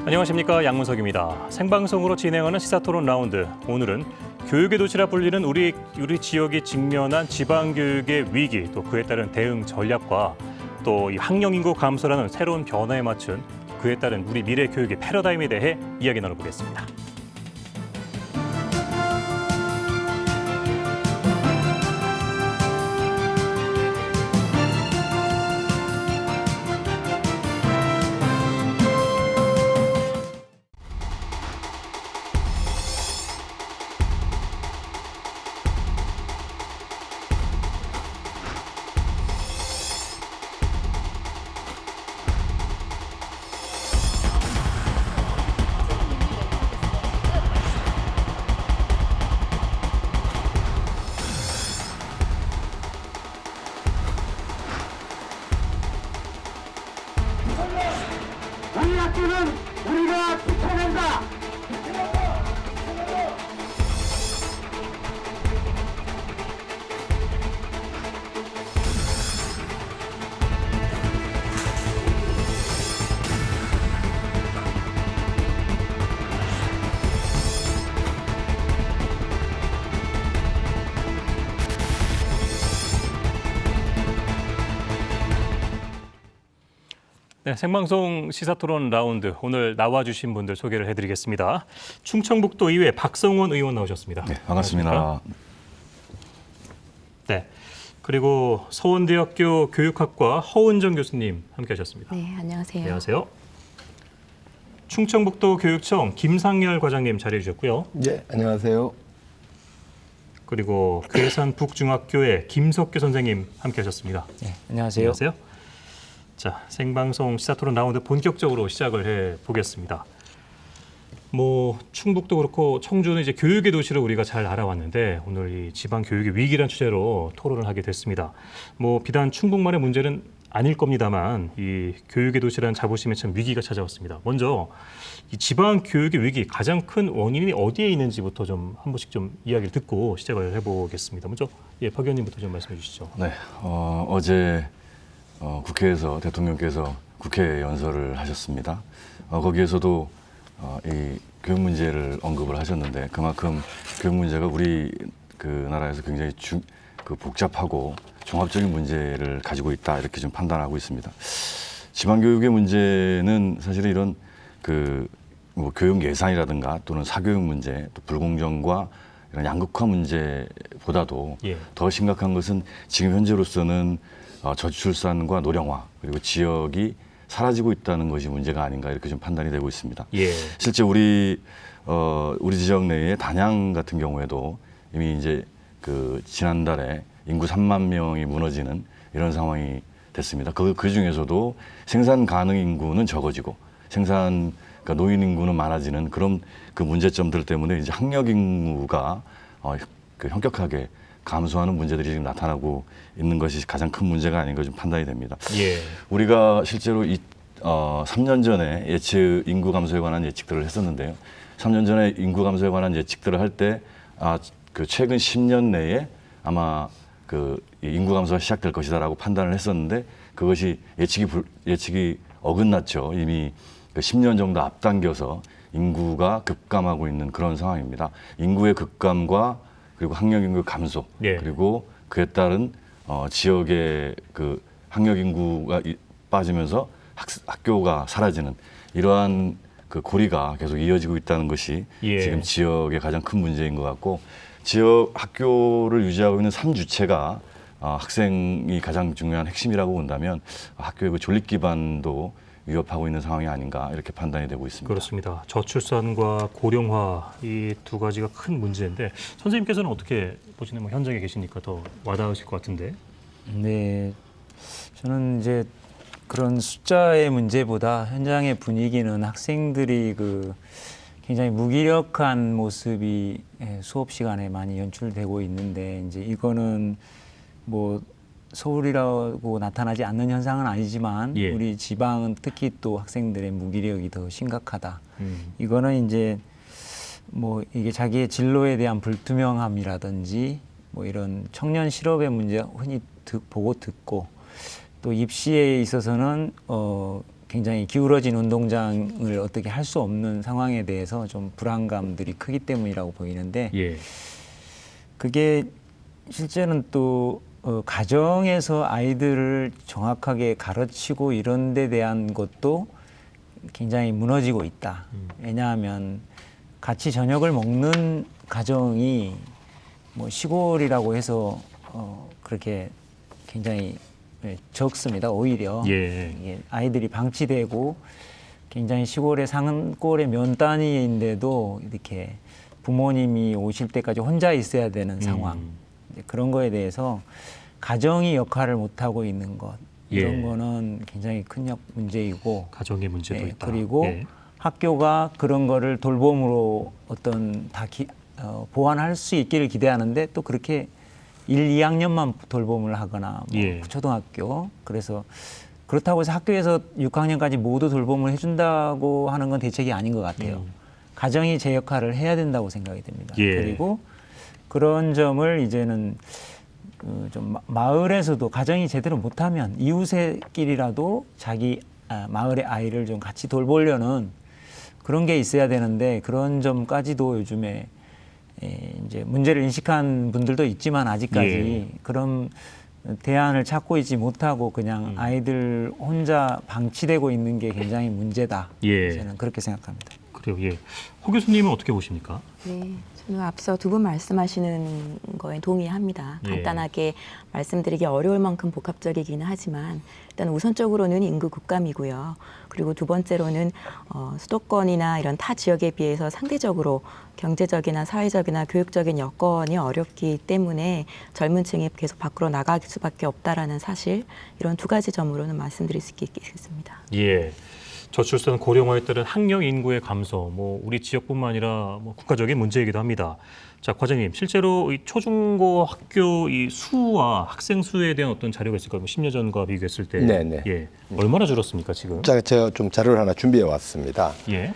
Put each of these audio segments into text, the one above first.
안녕하십니까, 양문석입니다. 생방송으로 진행하는 시사토론 라운드. 오늘은 교육의 도시라 불리는 우리 지역이 직면한 지방교육의 위기, 또 그에 따른 대응 전략과 또 이 학령 인구 감소라는 새로운 변화에 맞춘 그에 따른 우리 미래 교육의 패러다임에 대해 이야기 나눠보겠습니다. 우리 학교는 우리가 지켜낸다. 네, 생방송 시사토론 라운드. 오늘 나와주신 분들 소개를 해드리겠습니다. 충청북도 의회 박성원 의원 나오셨습니다. 네, 반갑습니다. 안녕하십니까? 네, 그리고 서원대학교 교육학과 허은정 교수님 함께하셨습니다. 네, 안녕하세요. 안녕하세요. 충청북도 교육청 김상열 과장님 자리해 주셨고요. 네, 안녕하세요. 그리고 괴산 북중학교의 김석규 선생님 함께하셨습니다. 네, 안녕하세요. 안녕하세요. 자, 생방송 시사토론 라운드 본격적으로 시작을 해 보겠습니다. 충북도 그렇고 청주는 이제 교육의 도시를 우리가 잘 알아왔는데 오늘 이 지방 교육의 위기란 주제로 토론을 하게 됐습니다. 비단 충북만의 문제는 아닐 겁니다만 이 교육의 도시라는 자부심에 참 위기가 찾아왔습니다. 먼저 이 지방 교육의 위기 가장 큰 원인이 어디에 있는지부터 좀 한 번씩 좀 이야기를 듣고 시작을 해보겠습니다. 먼저 박 의원님부터 좀 말씀해 주시죠. 네, 어제 국회에서 대통령께서 국회 연설을 하셨습니다. 거기에서도 이 교육 문제를 언급을 하셨는데 그만큼 교육 문제가 우리 그 나라에서 굉장히 복잡하고 종합적인 문제를 가지고 있다 이렇게 좀 판단하고 있습니다. 지방교육의 문제는 사실은 이런 교육 예산이라든가 또는 사교육 문제, 또 불공정과 이런 양극화 문제보다도 더 심각한 것은 지금 현재로서는 저출산과 노령화 그리고 지역이 사라지고 있다는 것이 문제가 아닌가 이렇게 좀 판단이 되고 있습니다. 실제 우리 지역 내에 단양 같은 경우에도 이미 이제 지난달에 인구 3만 명이 무너지는 이런 상황이 됐습니다. 그 중에서도 생산 가능 인구는 적어지고 그러니까 노인 인구는 많아지는 그런 그 문제점들 때문에 이제 학력 인구가 현격하게 감소하는 문제들이 지금 나타나고 있는 것이 가장 큰 문제가 아닌가 좀 판단이 됩니다. 우리가 실제로 3년 전에 인구 감소에 관한 예측들을 했었는데요. 3년 전에 인구 감소에 관한 예측들을 할 때 최근 10년 내에 아마 인구 감소가 시작될 것이다라고 판단을 했었는데 그것이 예측이 어긋났죠. 이미 10년 정도 앞당겨서 인구가 급감하고 있는 그런 상황입니다. 인구의 급감과 그리고 학령 인구 감소, 그리고 그에 따른 지역의 학령 인구가 빠지면서 학교가 사라지는 이러한 고리가 계속 이어지고 있다는 것이 지금 지역의 가장 큰 문제인 것 같고 지역 학교를 유지하고 있는 3주체가 학생이 가장 중요한 핵심이라고 본다면 학교의 존립 기반도 위협하고 있는 상황이 아닌가 이렇게 판단이 되고 있습니다. 그렇습니다. 저출산과 고령화 이 두 가지가 큰 문제인데 선생님께서는 어떻게 보시나요? 현장에 계시니까 더 와닿으실 것 같은데. 네, 저는 이제 그런 숫자의 문제보다 현장의 분위기는 학생들이 굉장히 무기력한 모습이 수업 시간에 많이 연출되고 있는데 이제 이거는 서울이라고 나타나지 않는 현상은 아니지만 우리 지방은 특히 또 학생들의 무기력이 더 심각하다. 이거는 이제 이게 자기의 진로에 대한 불투명함이라든지 이런 청년 실업의 문제 흔히 보고 듣고 또 입시에 있어서는 굉장히 기울어진 운동장을 어떻게 할 수 없는 상황에 대해서 좀 불안감들이 크기 때문이라고 보이는데 예. 그게 실제는 또 가정에서 아이들을 정확하게 가르치고 이런 데 대한 것도 굉장히 무너지고 있다. 왜냐하면 같이 저녁을 먹는 가정이 뭐 시골이라고 해서 그렇게 굉장히 적습니다. 오히려 예. 이게 아이들이 방치되고 굉장히 시골의 산골의 면 단위인데도 이렇게 부모님이 오실 때까지 혼자 있어야 되는 상황 이제 그런 거에 대해서 가정이 역할을 못 하고 있는 것 이런 예. 거는 굉장히 큰 문제이고 가정의 문제도 네, 있다. 그리고 예. 학교가 그런 거를 돌봄으로 어떤 보완할 수 있기를 기대하는데 또 그렇게 1, 2학년만 돌봄을 하거나 뭐 예. 초등학교 그래서 그렇다고 해서 학교에서 6학년까지 모두 돌봄을 해준다고 하는 건 대책이 아닌 것 같아요. 가정이 제 역할을 해야 된다고 생각이 듭니다. 예. 그리고 그런 점을 이제는 좀 마을에서도 가정이 제대로 못하면 이웃의끼리라도 자기 마을의 아이를 좀 같이 돌보려는 그런 게 있어야 되는데 그런 점까지도 요즘에 이제 문제를 인식한 분들도 있지만 아직까지 예. 그런 대안을 찾고 있지 못하고 그냥 아이들 혼자 방치되고 있는 게 굉장히 문제다. 예. 저는 그렇게 생각합니다. 그래요. 예. 허 교수님은 어떻게 보십니까? 네, 저는 앞서 두 분 말씀하시는 거에 동의합니다. 예. 간단하게 말씀드리기 어려울 만큼 복합적이기는 하지만 일단 우선적으로는 인구 국감이고요. 그리고 두 번째로는 수도권이나 이런 타 지역에 비해서 상대적으로 경제적이나 사회적이나 교육적인 여건이 어렵기 때문에 젊은 층이 계속 밖으로 나갈 수밖에 없다라는 사실 이런 두 가지 점으로는 말씀드릴 수 있겠습니다. 예. 저출산 고령화에 따른 학령 인구의 감소, 뭐 우리 지역뿐만 아니라 뭐 국가적인 문제이기도 합니다. 자, 과장님, 실제로 이 초중고 학교 이 수와 학생 수에 대한 어떤 자료가 있을까요? 10년 전과 비교했을 때, 네네. 예, 얼마나 줄었습니까 지금? 제가 좀 자료를 하나 준비해 왔습니다. 예,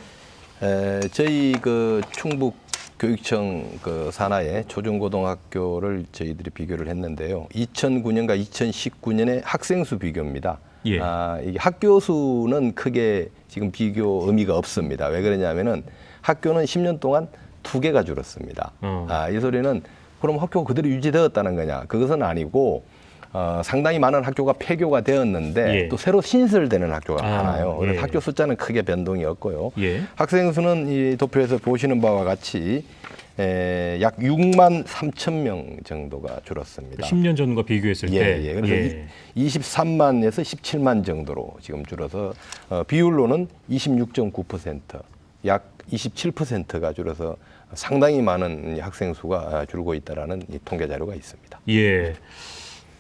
저희 그 충북 교육청 그 산하의 초중고등학교를 저희들이 비교를 했는데요. 2009년과 2019년의 학생 수 비교입니다. 예. 이게 학교 수는 크게 지금 비교 의미가 없습니다. 왜 그러냐면은 학교는 10년 동안 2개가 줄었습니다. 이 소리는 그럼 학교가 그대로 유지되었다는 거냐? 그것은 아니고 상당히 많은 학교가 폐교가 되었는데 예. 또 새로 신설되는 학교가 많아요. 그래서 예. 학교 숫자는 크게 변동이 없고요. 예. 학생 수는 이 도표에서 보시는 바와 같이 약 6만 3천 명 정도가 줄었습니다. 10년 전과 비교했을 때, 예. 그래서 23만에서 17만 정도로 지금 줄어서 비율로는 26.9%, 약 27%가 줄어서 상당히 많은 학생 수가 줄고 있다라는 이 통계 자료가 있습니다. 예.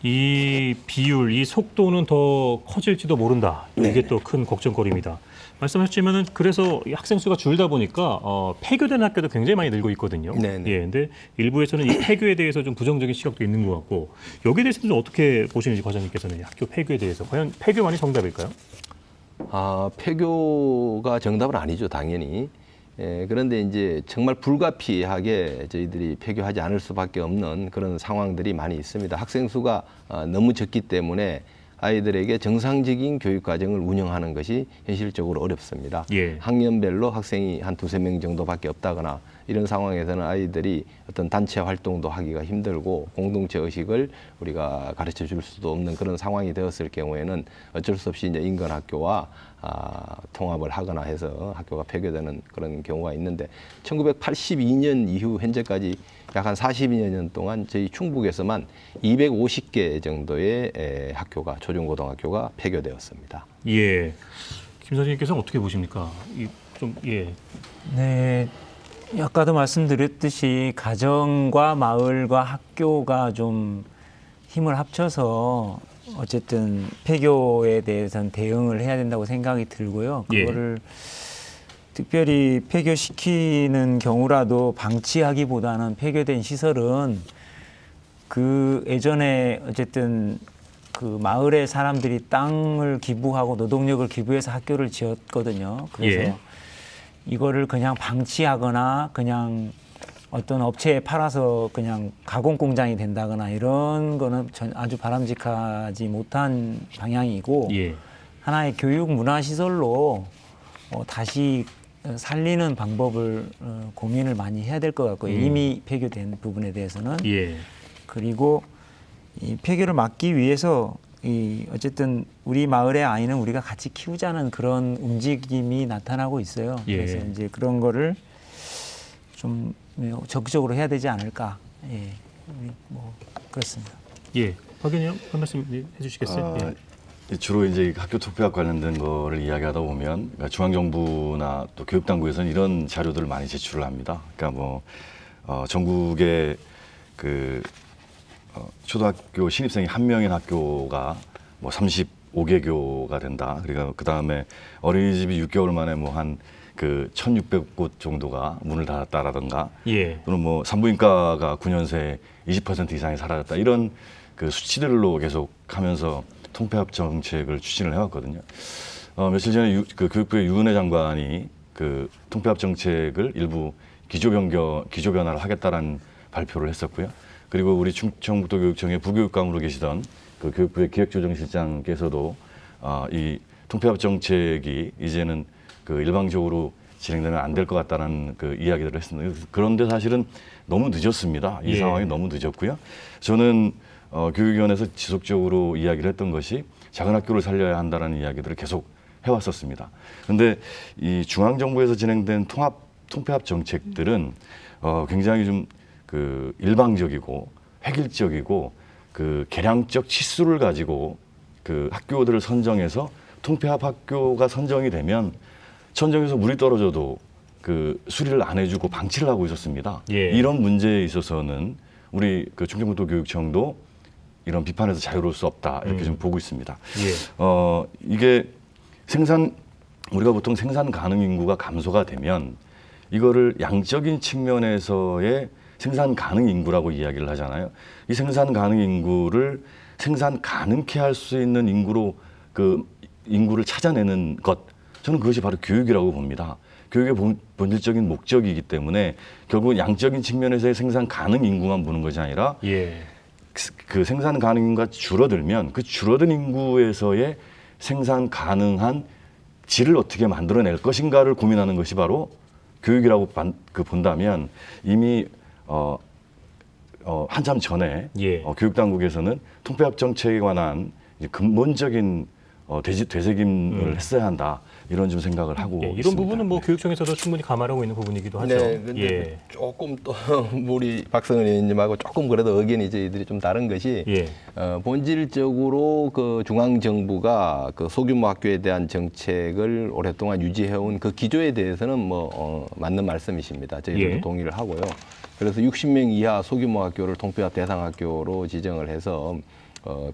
이 비율, 이 속도는 더 커질지도 모른다. 이게 또 큰 걱정거리입니다. 말씀하셨지만은 그래서 이 학생 수가 줄다 보니까 폐교된 학교도 굉장히 많이 늘고 있거든요. 네네. 예, 근데 일부에서는 이 폐교에 대해서 좀 부정적인 시각도 있는 것 같고 여기에 대해서는 좀 어떻게 보시는지 과장님께서는 학교 폐교에 대해서 과연 폐교만이 정답일까요? 폐교가 정답은 아니죠, 당연히. 그런데 이제 정말 불가피하게 저희들이 폐교하지 않을 수밖에 없는 그런 상황들이 많이 있습니다. 학생 수가 너무 적기 때문에 아이들에게 정상적인 교육 과정을 운영하는 것이 현실적으로 어렵습니다. 예. 학년별로 학생이 한 2~3명 정도밖에 없다거나 이런 상황에서는 아이들이 어떤 단체 활동도 하기가 힘들고 공동체 의식을 우리가 가르쳐 줄 수도 없는 그런 상황이 되었을 경우에는 어쩔 수 없이 이제 인근 학교와 통합을 하거나 해서 학교가 폐교되는 그런 경우가 있는데 1982년 이후 현재까지 약 한 42여 년 동안 저희 충북에서만 250개 정도의 학교가 초중고등학교가 폐교되었습니다. 예. 김 선생님께서는 어떻게 보십니까? 네, 아까도 말씀드렸듯이 가정과 마을과 학교가 좀 힘을 합쳐서 어쨌든 폐교에 대해서는 대응을 해야 된다고 생각이 들고요. 그거를 특별히 폐교시키는 경우라도 방치하기보다는 폐교된 시설은 그 예전에 어쨌든 그 마을의 사람들이 땅을 기부하고 노동력을 기부해서 학교를 지었거든요. 그래서 이거를 그냥 방치하거나 그냥 어떤 업체에 팔아서 그냥 가공 공장이 된다거나 이런 거는 아주 바람직하지 못한 방향이고 하나의 교육 문화 시설로 다시 살리는 방법을 고민을 많이 해야 될 것 같고요. 이미 폐교된 부분에 대해서는. 예. 그리고 이 폐교를 막기 위해서 어쨌든 우리 마을의 아이는 우리가 같이 키우자는 그런 움직임이 나타나고 있어요. 예. 그래서 이제 그런 거를 좀 적극적으로 해야 되지 않을까. 예. 뭐 그렇습니다. 예. 박 의원님 한 말씀 해주시겠어요? 예. 주로 이제 학교 투표학 관련된 거를 이야기하다 보면 그러니까 중앙정부나 또 교육당국에서는 이런 자료들을 많이 제출을 합니다. 그러니까 뭐 전국의 그 초등학교 신입생이 1명인 학교가 뭐 35개교가 된다. 그러니까 그 다음에 어린이집이 6개월 만에 뭐 한 그 1,600곳 정도가 문을 닫았다라든가, 예. 또는 뭐 산부인과가 9년새 20% 이상이 사라졌다. 이런 그 수치들로 계속 하면서 통폐합 정책을 추진을 해왔거든요. 며칠 전에 그 교육부의 유은혜 장관이 그 통폐합 정책을 일부 기조 변화를 하겠다라는 발표를 했었고요. 그리고 우리 충청북도교육청의 부교육감으로 계시던 그 교육부의 기획조정실장께서도 이 통폐합 정책이 이제는 그 일방적으로 진행되면 안 될 것 같다는 그 이야기들을 했습니다. 그런데 사실은 너무 늦었습니다. 이 예. 상황이 너무 늦었고요. 저는 교육위원회에서 지속적으로 이야기를 했던 것이 작은 학교를 살려야 한다는 이야기들을 계속 해왔었습니다. 그런데 이 중앙정부에서 진행된 통폐합 정책들은 굉장히 좀 그 일방적이고 획일적이고 그 계량적 치수를 가지고 그 학교들을 선정해서 통폐합 학교가 선정이 되면 천정에서 물이 떨어져도 그 수리를 안 해주고 방치를 하고 있었습니다. 예. 이런 문제에 있어서는 우리 그 충청북도 교육청도 이런 비판에서 자유로울 수 없다 이렇게 좀 보고 있습니다. 예. 이게 우리가 보통 생산 가능 인구가 감소가 되면 이거를 양적인 측면에서의 생산 가능 인구라고 이야기를 하잖아요. 이 생산 가능 인구를 생산 가능케 할 수 있는 인구로 그 인구를 찾아내는 것, 저는 그것이 바로 교육이라고 봅니다. 교육의 본질적인 목적이기 때문에 결국 양적인 측면에서의 생산 가능 인구만 보는 것이 아니라 예. 그 생산 가능 인구가 줄어들면 그 줄어든 인구에서의 생산 가능한 질을 어떻게 만들어낼 것인가를 고민하는 것이 바로 교육이라고 본다면 이미 한참 전에 예. 교육당국에서는 통폐합 정책에 관한 이제 근본적인 되새김을 했어야 한다 이런 좀 생각을 하고 예. 이런 있습니다. 부분은 뭐 네. 교육청에서도 충분히 감안하고 있는 부분이기도 하죠. 네, 근데 예. 조금 또 우리 박성은 의원님하고 조금 그래도 의견이 저희들이 좀 다른 것이 예. 본질적으로 그 중앙 정부가 그 소규모 학교에 대한 정책을 오랫동안 유지해온 그 기조에 대해서는 뭐 맞는 말씀이십니다. 저희들도 예. 동의를 하고요. 그래서 60명 이하 소규모 학교를 통폐합 대상 학교로 지정을 해서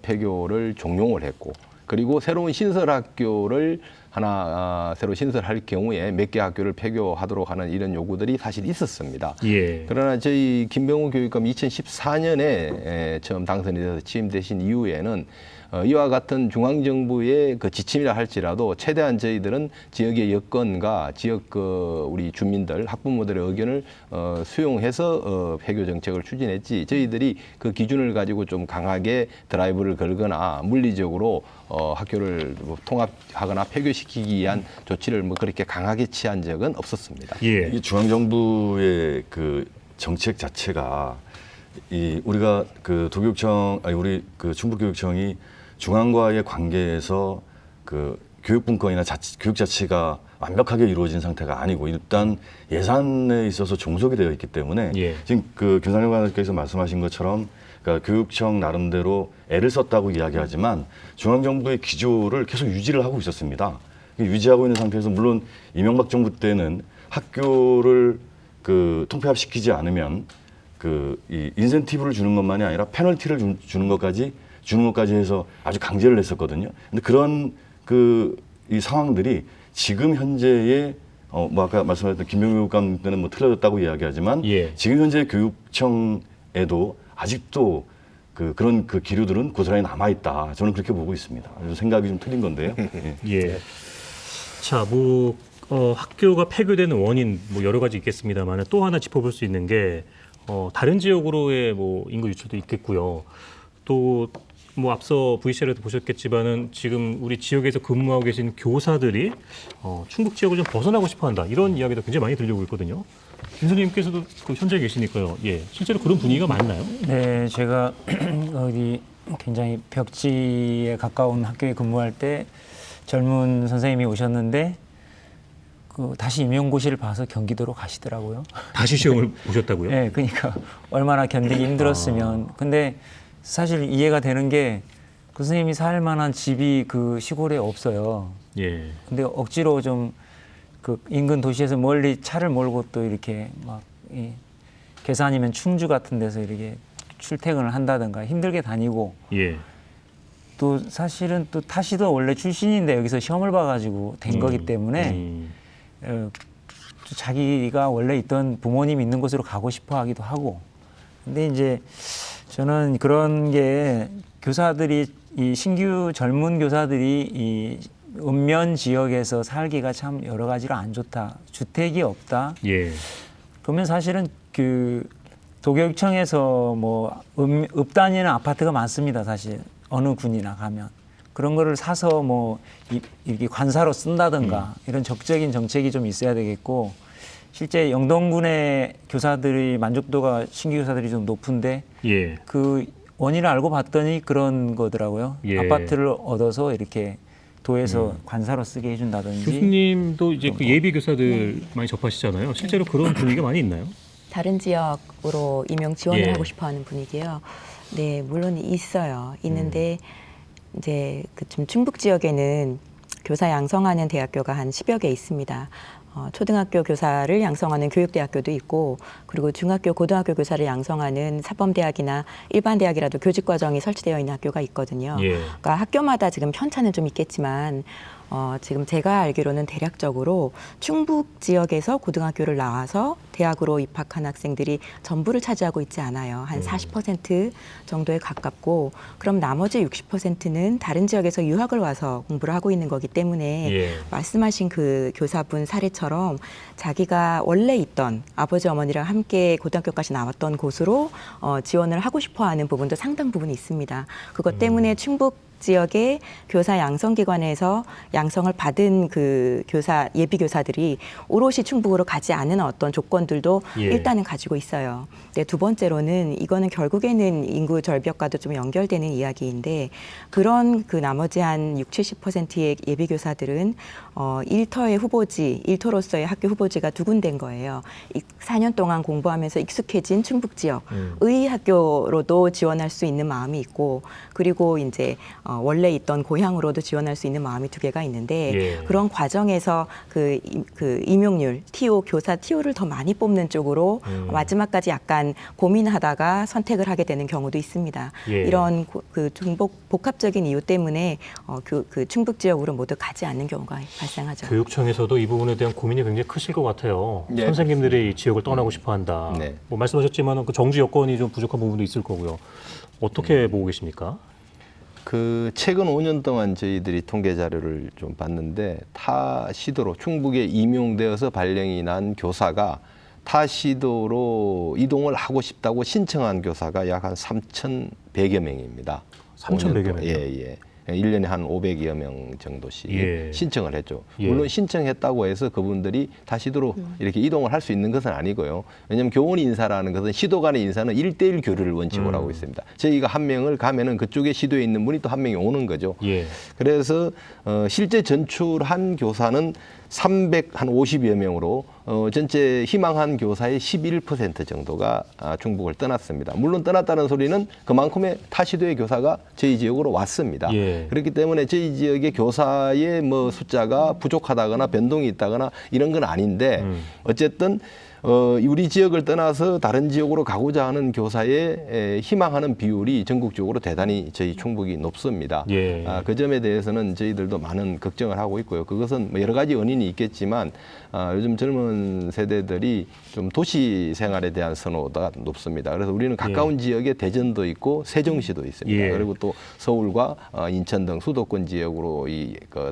폐교를 종용을 했고, 그리고 새로운 신설 학교를 하나 새로 신설할 경우에 몇 개 학교를 폐교하도록 하는 이런 요구들이 사실 있었습니다. 예. 그러나 저희 김병우 교육감 2014년에 처음 당선이 돼서 취임되신 이후에는 이와 같은 중앙정부의 그 지침이라 할지라도 최대한 저희들은 지역의 여건과 지역 우리 주민들, 학부모들의 의견을 수용해서 폐교 정책을 추진했지, 저희들이 그 기준을 가지고 좀 강하게 드라이브를 걸거나 물리적으로 학교를 통합하거나 폐교시키기 위한 조치를 뭐 그렇게 강하게 취한 적은 없었습니다. 예. 이 중앙정부의 그 정책 자체가 우리가 그 우리 그 충북교육청이 중앙과의 관계에서 그 교육분권이나 교육 자치가 완벽하게 이루어진 상태가 아니고 일단 예산에 있어서 종속이 되어 있기 때문에 예. 지금 그 김상현 관장께서 말씀하신 것처럼 그러니까 교육청 나름대로 애를 썼다고 이야기하지만 중앙정부의 기조를 계속 유지를 하고 있었습니다. 유지하고 있는 상태에서 물론 이명박 정부 때는 학교를 그 통폐합시키지 않으면 이 인센티브를 주는 것만이 아니라 페널티를 주는 것까지 해서 아주 강제를 했었거든요. 근데 그런 이 상황들이 지금 현재의 뭐 아까 말씀하셨던 김병우 교육감 때는 뭐 틀려졌다고 이야기하지만 예. 지금 현재 교육청에도 아직도 그런 기류들은 고스란히 남아 있다. 저는 그렇게 보고 있습니다. 그래서 생각이 좀 틀린 건데요. 예. 예. 자, 뭐 학교가 폐교되는 원인 뭐 여러 가지 있겠습니다만 또 하나 짚어볼 수 있는 게 다른 지역으로의 뭐 인구 유출도 있겠고요. 또 뭐 앞서 VCR에도 보셨겠지만은 지금 우리 지역에서 근무하고 계신 교사들이 충북 지역을 좀 벗어나고 싶어한다 이런 이야기도 굉장히 많이 들려오고 있거든요. 교수님께서도 그 현장에 계시니까요. 예, 실제로 그런 분위기가 많나요? 네, 제가 어디 굉장히 벽지에 가까운 학교에 근무할 때 젊은 선생님이 오셨는데 다시 임용고시를 봐서 경기도로 가시더라고요. 다시 시험을 보셨다고요? 네, 그러니까 얼마나 견디기 힘들었으면. 근데 사실 이해가 되는 게 그 선생님이 살 만한 집이 그 시골에 없어요. 예. 근데 억지로 좀 그 인근 도시에서 멀리 차를 몰고 또 이렇게 막 계산이면 충주 같은 데서 이렇게 출퇴근을 한다든가 힘들게 다니고 예. 또 사실은 또 타시도 원래 출신인데 여기서 시험을 봐가지고 된 거기 때문에 또 자기가 원래 있던 부모님 있는 곳으로 가고 싶어 하기도 하고. 근데 이제 저는 그런 게 교사들이 이 신규 젊은 교사들이 이 읍면 지역에서 살기가 참 여러 가지로 안 좋다. 주택이 없다. 예. 그러면 사실은 그 도교육청에서 뭐 읍 단위는 아파트가 많습니다. 사실 어느 군이나 가면 그런 거를 사서 뭐 이렇게 관사로 쓴다든가 이런 적극적인 정책이 좀 있어야 되겠고, 실제 영동군의 교사들이 만족도가 신규 교사들이 좀 높은데 예. 그 원인을 알고 봤더니 그런 거더라고요. 예. 아파트를 얻어서 이렇게 도에서 관사로 쓰게 해준다든지. 교수님도 이제 그 예비 교사들 많이 접하시잖아요. 실제로 그런 분위기가 많이 있나요? 다른 지역으로 임용 지원을 예. 하고 싶어하는 분위기요. 네, 물론 있어요. 있는데 이제 그 좀 충북 지역에는 교사 양성하는 대학교가 한 10여 개 있습니다. 초등학교 교사를 양성하는 교육대학교도 있고, 그리고 중학교, 고등학교 교사를 양성하는 사범대학이나 일반 대학이라도 교직과정이 설치되어 있는 학교가 있거든요. 예. 그러니까 학교마다 지금 편차는 좀 있겠지만 지금 제가 알기로는 대략적으로 충북 지역에서 고등학교를 나와서 대학으로 입학한 학생들이 전부를 차지하고 있지 않아요. 한 40% 정도에 가깝고, 그럼 나머지 60%는 다른 지역에서 유학을 와서 공부를 하고 있는 거기 때문에 예. 말씀하신 그 교사분 사례처럼 자기가 원래 있던 아버지 어머니랑 함께 고등학교까지 나왔던 곳으로 지원을 하고 싶어하는 부분도 상당 부분 있습니다. 그것 때문에 충북 지역의 교사 양성기관에서 양성을 받은 그 예비 교사들이 오롯이 충북으로 가지 않은 어떤 조건들도 예. 일단은 가지고 있어요. 네, 두 번째로는 이거는 결국에는 인구 절벽과도 좀 연결되는 이야기인데, 그런 그 나머지 한 60~70%의 예비 교사들은 일터의 후보지, 일터로서의 학교 후보지가 두 군데인 거예요. 4년 동안 공부하면서 익숙해진 충북 지역의 학교로도 지원할 수 있는 마음이 있고, 그리고 이제 원래 있던 고향으로도 지원할 수 있는 마음이 두 개가 있는데, 예. 그런 과정에서 그 임용률, 교사 TO를 더 많이 뽑는 쪽으로 마지막까지 약간 고민하다가 선택을 하게 되는 경우도 있습니다. 예. 이런 그 복합적인 이유 때문에 그 충북 지역으로 모두 가지 않는 경우가 발생하죠. 교육청에서도 이 부분에 대한 고민이 굉장히 크실 것 같아요. 네, 선생님들이 이 지역을 떠나고 싶어한다. 네. 뭐 말씀하셨지만 그 정지 여건이 좀 부족한 부분도 있을 거고요. 어떻게 보고 계십니까? 그 최근 5년 동안 저희들이 통계 자료를 좀 봤는데, 타 시도로 충북에 임용되어서 발령이 난 교사가 타 시도로 이동을 하고 싶다고 신청한 교사가 약 한 3,100여 명입니다. 3,100여 명이요? 예, 예. 1년에 한 500여 명 정도씩 예. 신청을 했죠. 예. 물론 신청했다고 해서 그분들이 다 시도로 이렇게 이동을 할 수 있는 것은 아니고요. 왜냐하면 교원 인사라는 것은 시도 간의 인사는 1:1 교류를 원칙으로 하고 있습니다. 저희가 한 명을 가면은 그쪽에 시도에 있는 분이 또 한 명이 오는 거죠. 예. 그래서 실제 전출한 교사는 350여 명으로 전체 희망한 교사의 11% 정도가 충북을 떠났습니다. 물론 떠났다는 소리는 그만큼의 타시도의 교사가 저희 지역으로 왔습니다. 예. 그렇기 때문에 저희 지역의 교사의 뭐 숫자가 부족하다거나 변동이 있다거나 이런 건 아닌데, 어쨌든 우리 지역을 떠나서 다른 지역으로 가고자 하는 교사의 희망하는 비율이 전국적으로 대단히 저희 충북이 높습니다. 예. 그 점에 대해서는 저희들도 많은 걱정을 하고 있고요. 그것은 뭐 여러 가지 원인이 있겠지만 요즘 젊은 세대들이 좀 도시 생활에 대한 선호가 높습니다. 그래서 우리는 가까운 지역에 대전도 있고 세종시도 있습니다. 예. 그리고 또 서울과 인천 등 수도권 지역으로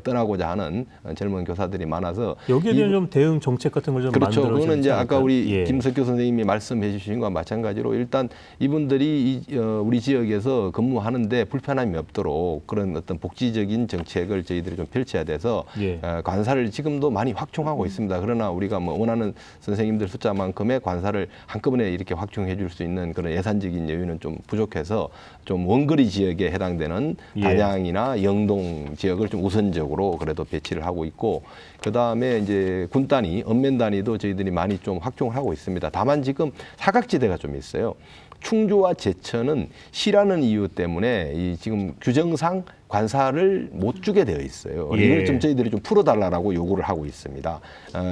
떠나고자 하는 젊은 교사들이 많아서 여기에 대한 좀 대응 정책 같은 걸 좀 그렇죠. 만들어야 그거는 이제 되지 아까 아까 우리 예. 김석규 선생님이 말씀해 주신 것과 마찬가지로 일단 이분들이 우리 지역에서 근무하는데 불편함이 없도록 그런 어떤 복지적인 정책을 저희들이 좀 펼쳐야 돼서 예. 관사를 지금도 많이 확충하고 있습니다. 그러나 우리가 뭐 원하는 선생님들 숫자만큼의 관사를 한꺼번에 이렇게 확충해 줄 수 있는 그런 예산적인 여유는 좀 부족해서 좀 원거리 지역에 해당되는 예. 단양이나 영동 지역을 좀 우선적으로 그래도 배치를 하고 있고, 그 다음에 이제 군 단위, 읍면 단위도 저희들이 많이 좀 확충을 하고 있습니다. 다만 지금 사각지대가 좀 있어요. 충주와 제천은 시라는 이유 때문에 이 지금 규정상 관사를 못 주게 되어 있어요. 예. 이걸 좀 저희들이 좀 풀어달라고 요구를 하고 있습니다.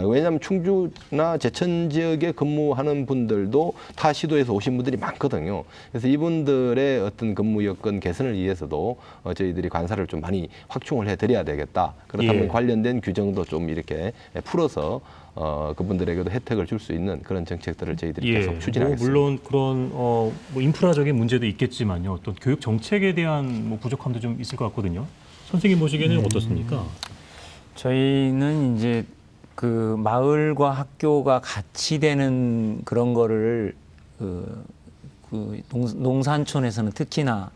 왜냐하면 충주나 제천 지역에 근무하는 분들도 타 시도에서 오신 분들이 많거든요. 그래서 이분들의 어떤 근무 여건 개선을 위해서도 저희들이 관사를 좀 많이 확충을 해드려야 되겠다. 그렇다면 예. 관련된 규정도 좀 이렇게 풀어서 그분들에게도 혜택을 줄 수 있는 그런 정책들을 저희들이 예. 계속 추진하겠습니다. 물론 그런 뭐 인프라적인 문제도 있겠지만요. 어떤 교육 정책에 대한 뭐 부족함도 좀 있을 것 같거든요. 선생님 보시기에는 어떻습니까? 저희는 이제 그 마을과 학교가 같이 되는 그런 거를 그 농산촌에서는 특히나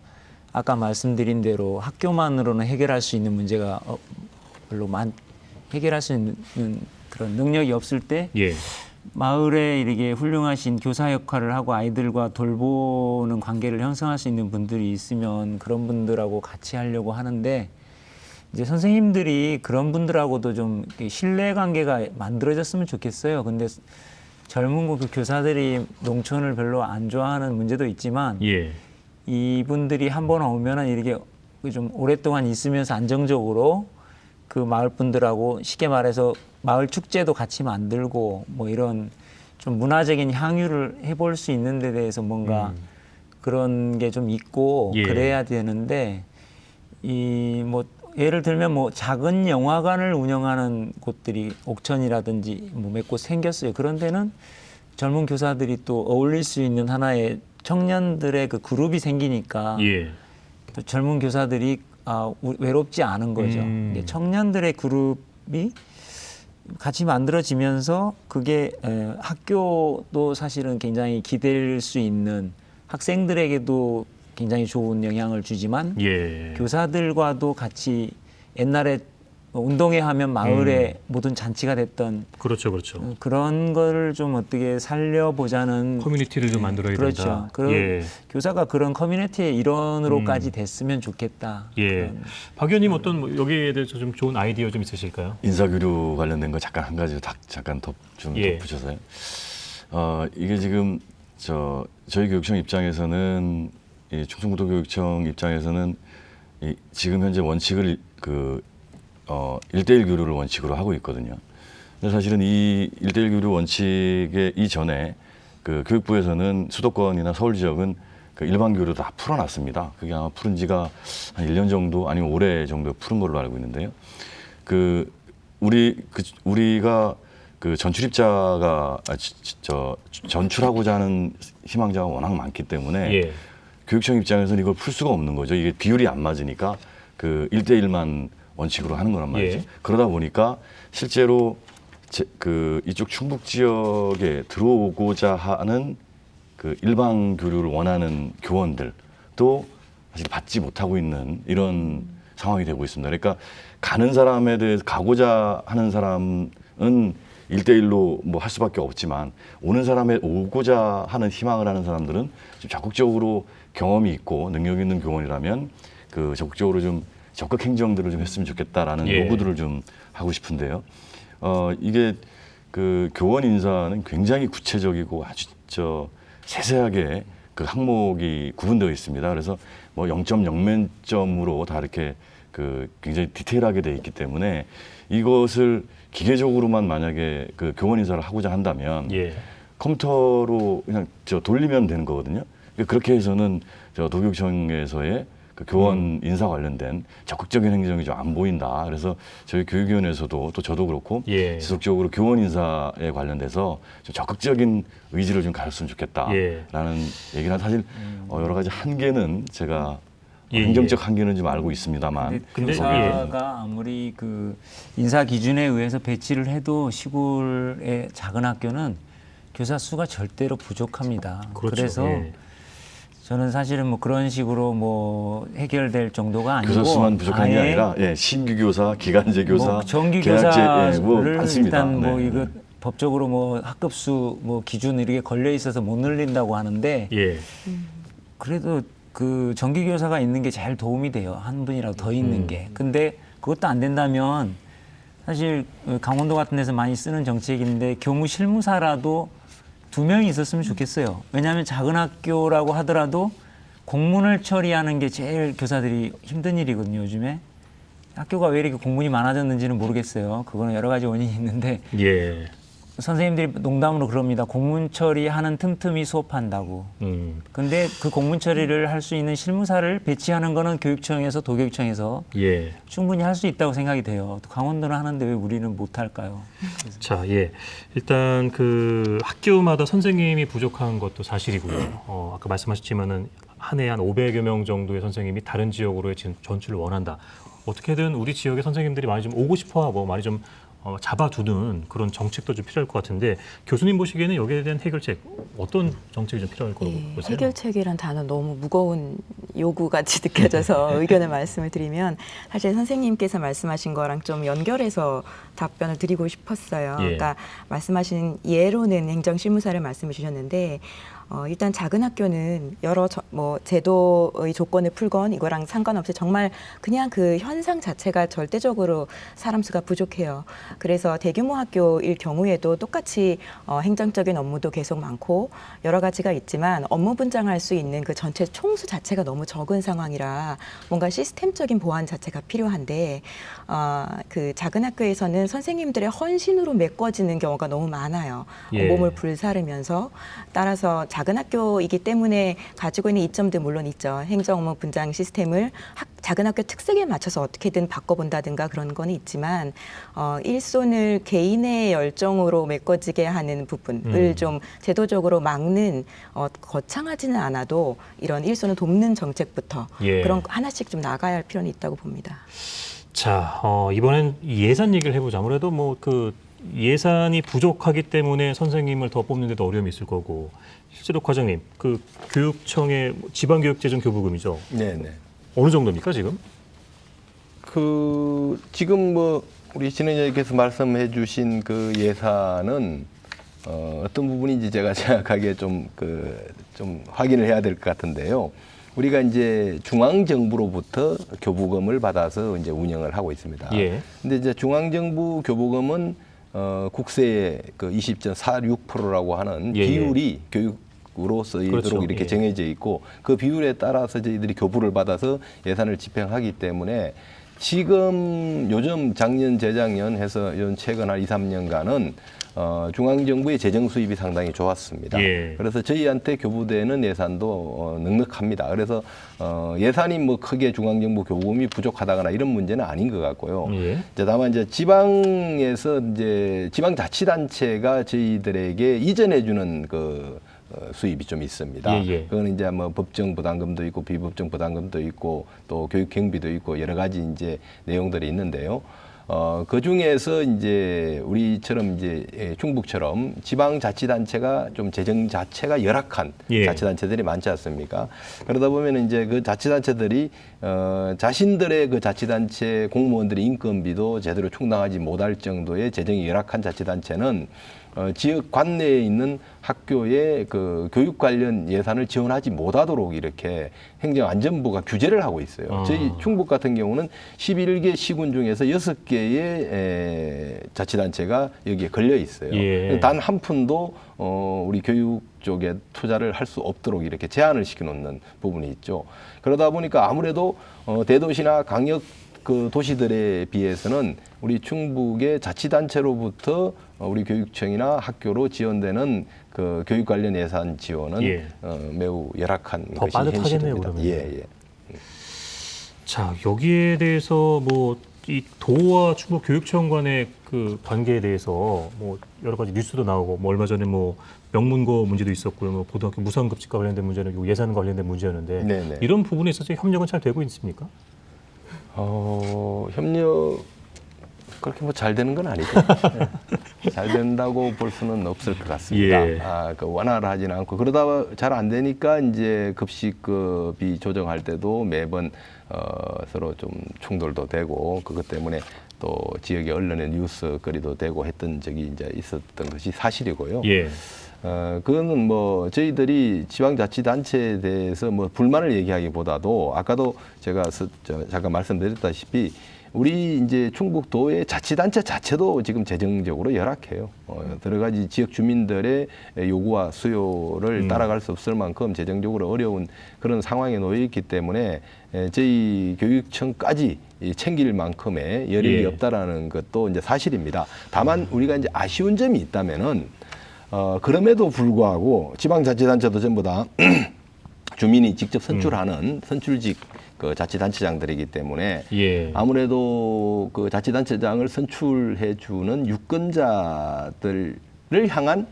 아까 말씀드린 대로 학교만으로는 해결할 수 있는 문제가 별로 해결할 수 있는 그런 능력이 없을 때 예. 마을에 이렇게 훌륭하신 교사 역할을 하고 아이들과 돌보는 관계를 형성할 수 있는 분들이 있으면 그런 분들하고 같이 하려고 하는데, 이제 선생님들이 그런 분들하고도 좀 신뢰 관계가 만들어졌으면 좋겠어요. 근데 젊은 그 교사들이 농촌을 별로 안 좋아하는 문제도 있지만 예. 이분들이 한번 오면은 이렇게 좀 오랫동안 있으면서 안정적으로 그 마을 분들하고 쉽게 말해서 마을 축제도 같이 만들고 뭐 이런 좀 문화적인 향유를 해볼 수 있는 데 대해서 뭔가 그런 게 좀 있고 예. 그래야 되는데, 이 뭐 예를 들면 뭐 작은 영화관을 운영하는 곳들이 옥천이라든지 뭐 몇 곳 생겼어요. 그런 데는 젊은 교사들이 또 어울릴 수 있는 하나의 청년들의 그 그룹이 생기니까 예. 또 젊은 교사들이 외롭지 않은 거죠. 이게 청년들의 그룹이 같이 만들어지면서 그게 학교도 사실은 굉장히 기댈 수 있는, 학생들에게도 굉장히 좋은 영향을 주지만 예. 교사들과도 같이 옛날에 운동회 하면 마을에 모든 잔치가 됐던 그렇죠, 그렇죠. 그런 거를 좀 어떻게 살려보자는 커뮤니티를 좀 만들어야 그렇죠. 된다. 그런 예. 교사가 그런 커뮤니티의 일원으로까지 됐으면 좋겠다. 예. 박 의원님 어떤 뭐 여기에 대해서 좀 좋은 아이디어 좀 있으실까요? 인사교류 관련된 거 잠깐 한 가지 잠깐 좀 예. 덧붙여서요. 이게 지금 저희 교육청 입장에서는 이 충청고등교육청 입장에서는 지금 현재 원칙을 1대1 교류를 원칙으로 하고 있거든요. 근데 사실은 이 1대1 교류 원칙의 이전에 그 교육부에서는 수도권이나 서울 지역은 그 일반 교류 다 풀어놨습니다. 그게 아마 풀은 지가 한 1년 정도 아니면 올해 정도 푸른 걸로 알고 있는데요. 우리가 그 전출입자가 전출하고자 하는 희망자가 워낙 많기 때문에 예. 교육청 입장에서는 이걸 풀 수가 없는 거죠. 이게 비율이 안 맞으니까 그 1대1만 원칙으로 하는 거란 말이죠. 예. 그러다 보니까 실제로 이쪽 충북 지역에 들어오고자 하는 그 일반 교류를 원하는 교원들도 사실 받지 못하고 있는 이런 상황이 되고 있습니다. 그러니까 가는 사람에 대해서 가고자 하는 사람은 1대1로 뭐 할 수밖에 없지만 오는 사람에 오고자 하는 희망을 하는 사람들은 좀 적극적으로 경험이 있고 능력 있는 교원이라면 그 적극적으로 좀 적극 행정들을 좀 했으면 좋겠다라는 예. 요구들을 좀 하고 싶은데요. 이게 그 교원 인사는 굉장히 구체적이고 아주 세세하게 그 항목이 구분되어 있습니다. 그래서 뭐 0.0몇 점으로 다 이렇게 그 굉장히 디테일하게 돼 있기 때문에 이것을 기계적으로만 만약에 그 교원 인사를 하고자 한다면 예. 컴퓨터로 그냥 돌리면 되는 거거든요. 그렇게 해서는 도교육청에서의 그 교원 인사 관련된 적극적인 행정이 좀 안 보인다. 그래서 저희 교육위원회에서도 또 저도 그렇고 예. 지속적으로 교원 인사에 관련돼서 좀 적극적인 의지를 좀 가졌으면 좋겠다라는 예. 얘기는 사실 여러 가지 한계는 제가 예, 행정적 한계는 좀 알고 있습니다만 근데 교사가 아무리 그 인사 기준에 의해서 배치를 해도 시골의 작은 학교는 교사 수가 절대로 부족합니다. 그렇죠. 래서 예. 저는 사실은 뭐 그런 식으로 뭐 해결될 정도가 아니고 교사 수만 부족한 게 아예 아니라 예, 신규 교사, 기간제 교사, 뭐 정규 계약제, 교사를 뭐 많습니다. 일단 뭐 네. 이거 법적으로 뭐 학급수 뭐 기준 이렇게 걸려 있어서 못 늘린다고 하는데 예. 그래도 그 정규 교사가 있는 게 제일 도움이 돼요. 한 분이라도 더 있는 게. 근데 그것도 안 된다면 사실 강원도 같은 데서 많이 쓰는 정책인데 교무 실무사라도 2명이 있었으면 좋겠어요. 왜냐하면 작은 학교라고 하더라도 공문을 처리하는 게 제일 교사들이 힘든 일이거든요, 요즘에. 학교가 왜 이렇게 공문이 많아졌는지는 모르겠어요. 그거는 여러 가지 원인이 있는데 예. 선생님들이 농담으로 그럽니다. 공문 처리하는 틈틈이 수업한다고. 근데 그 공문 처리를 할 수 있는 실무사를 배치하는 거는 교육청에서 도교육청에서 예. 충분히 할 수 있다고 생각이 돼요. 강원도는 하는데 왜 우리는 못 할까요? 자, 예. 일단 그 학교마다 선생님이 부족한 것도 사실이고요. 아까 말씀하셨지만은 한 해에 한 500여 명 정도의 선생님이 다른 지역으로의 전출을 원한다. 어떻게든 우리 지역의 선생님들이 많이 좀 오고 싶어하고 많이 좀 잡아두는 그런 정책도 좀 필요할 것 같은데 교수님 보시기에는 여기에 대한 해결책 어떤 정책이 좀 필요할 거라고 예, 보세요? 해결책이란 단어 너무 무거운 요구같이 느껴져서 의견을 말씀을 드리면 사실 선생님께서 말씀하신 거랑 좀 연결해서 답변을 드리고 싶었어요. 예. 그러니까 말씀하신 예로는 행정실무사를 말씀해 주셨는데 일단 작은 학교는 여러 뭐 제도의 조건을 풀건 이거랑 상관없이 정말 그냥 그 현상 자체가 절대적으로 사람 수가 부족해요. 그래서 대규모 학교일 경우에도 똑같이 행정적인 업무도 계속 많고 여러 가지가 있지만 업무 분장할 수 있는 그 전체 총수 자체가 너무 적은 상황이라 뭔가 시스템적인 보완 자체가 필요한데 그 작은 학교에서는 선생님들의 헌신으로 메꿔지는 경우가 너무 많아요. 예. 몸을 불사르면서 따라서 작은 학교이기 때문에 가지고 있는 이점도 물론 있죠. 행정 업무 분장 시스템을 작은 학교 특색에 맞춰서 어떻게든 바꿔본다든가 그런 건 있지만 일손을 개인의 열정으로 메꿔지게 하는 부분을 좀 제도적으로 막는 거창하지는 않아도 이런 일손을 돕는 정책부터 예. 그런 거 하나씩 좀 나가야 할 필요는 있다고 봅니다. 자, 이번엔 예산 얘기를 해보자. 아무래도 뭐 그 예산이 부족하기 때문에 선생님을 더 뽑는 데도 어려움이 있을 거고 실제로 과장님, 그 교육청의 지방교육재정 교부금이죠. 네네. 어느 정도입니까 지금? 그 지금 뭐 우리 진행자께서 말씀해 주신 그 예산은 어떤 부분인지 제가 정확하게 좀 확인을 해야 될 것 같은데요. 우리가 이제 중앙정부로부터 교부금을 받아서 이제 운영을 하고 있습니다. 예. 근데 이제 중앙정부 교부금은 국세의 그 20.46%라고 하는 예, 예. 비율이 교육으로 쓰이도록 그렇죠. 이렇게 예. 정해져 있고 그 비율에 따라서 저희들이 교부를 받아서 예산을 집행하기 때문에 지금 요즘 작년 재작년 해서 최근 한 2, 3년간은 중앙정부의 재정 수입이 상당히 좋았습니다. 예. 그래서 저희한테 교부되는 예산도 넉넉합니다. 그래서 예산이 뭐 크게 중앙정부 교부금이 부족하다거나 이런 문제는 아닌 것 같고요. 예. 이제 다만 이제 지방에서 이제 지방자치단체가 저희들에게 이전해주는 그 수입이 좀 있습니다. 예, 예. 그거는 이제 뭐 법정 부담금도 있고 비법정 부담금도 있고 또 교육 경비도 있고 여러 가지 이제 내용들이 있는데요. 그 중에서 이제 우리처럼 이제 충북처럼 지방자치단체가 좀 재정 자체가 열악한 예. 자치단체들이 많지 않습니까? 그러다 보면 이제 그 자치단체들이 자신들의 그 자치단체 공무원들의 인건비도 제대로 충당하지 못할 정도의 재정이 열악한 자치단체는 지역 관내에 있는 학교의 그 교육 관련 예산을 지원하지 못하도록 이렇게 행정안전부가 규제를 하고 있어요. 저희 충북 같은 경우는 11개 시군 중에서 6개의 자치단체가 여기에 걸려 있어요. 예. 단 한 푼도 우리 교육 쪽에 투자를 할 수 없도록 이렇게 제한을 시켜놓는 부분이 있죠. 그러다 보니까 아무래도 대도시나 강역 그 도시들에 비해서는 우리 충북의 자치단체로부터 우리 교육청이나 학교로 지원되는 그 교육 관련 예산 지원은 예. 매우 열악한 더 것이 빠듯하겠네요, 현실입니다. 그러면. 예. 자, 여기에 대해서 뭐 이 도와 충북 교육청 간의 그 관계에 대해서 뭐 여러 가지 뉴스도 나오고 뭐 얼마 전에 뭐 명문고 문제도 있었고요. 뭐 고등학교 무상급식과 관련된 문제는 요 예산과 관련된 문제였는데 네네. 이런 부분에 있어서 협력은 잘 되고 있습니까? 협력 그렇게 뭐 잘 되는 건 아니죠. 네. 잘 된다고 볼 수는 없을 것 같습니다. 예. 그 완화를 하지는 않고 그러다가 잘 안 되니까 이제 급식급이 조정할 때도 매번 서로 좀 충돌도 되고 그것 때문에 또 지역의 언론의 뉴스거리도 되고 했던 적이 이제 있었던 것이 사실이고요. 예. 그거는 뭐 저희들이 지방자치단체에 대해서 뭐 불만을 얘기하기보다도 아까도 제가 잠깐 말씀드렸다시피 우리 이제 충북도의 자치단체 자체도 지금 재정적으로 열악해요. 여러 가지 지역 주민들의 요구와 수요를 따라갈 수 없을 만큼 재정적으로 어려운 그런 상황에 놓여 있기 때문에 저희 교육청까지 챙길 만큼의 여력이 예. 없다라는 것도 이제 사실입니다. 다만 우리가 이제 아쉬운 점이 있다면은 그럼에도 불구하고 지방자치단체도 전부 다 주민이 직접 선출하는 선출직 그 자치단체장들이기 때문에 예. 아무래도 그 자치단체장을 선출해주는 유권자들을 향한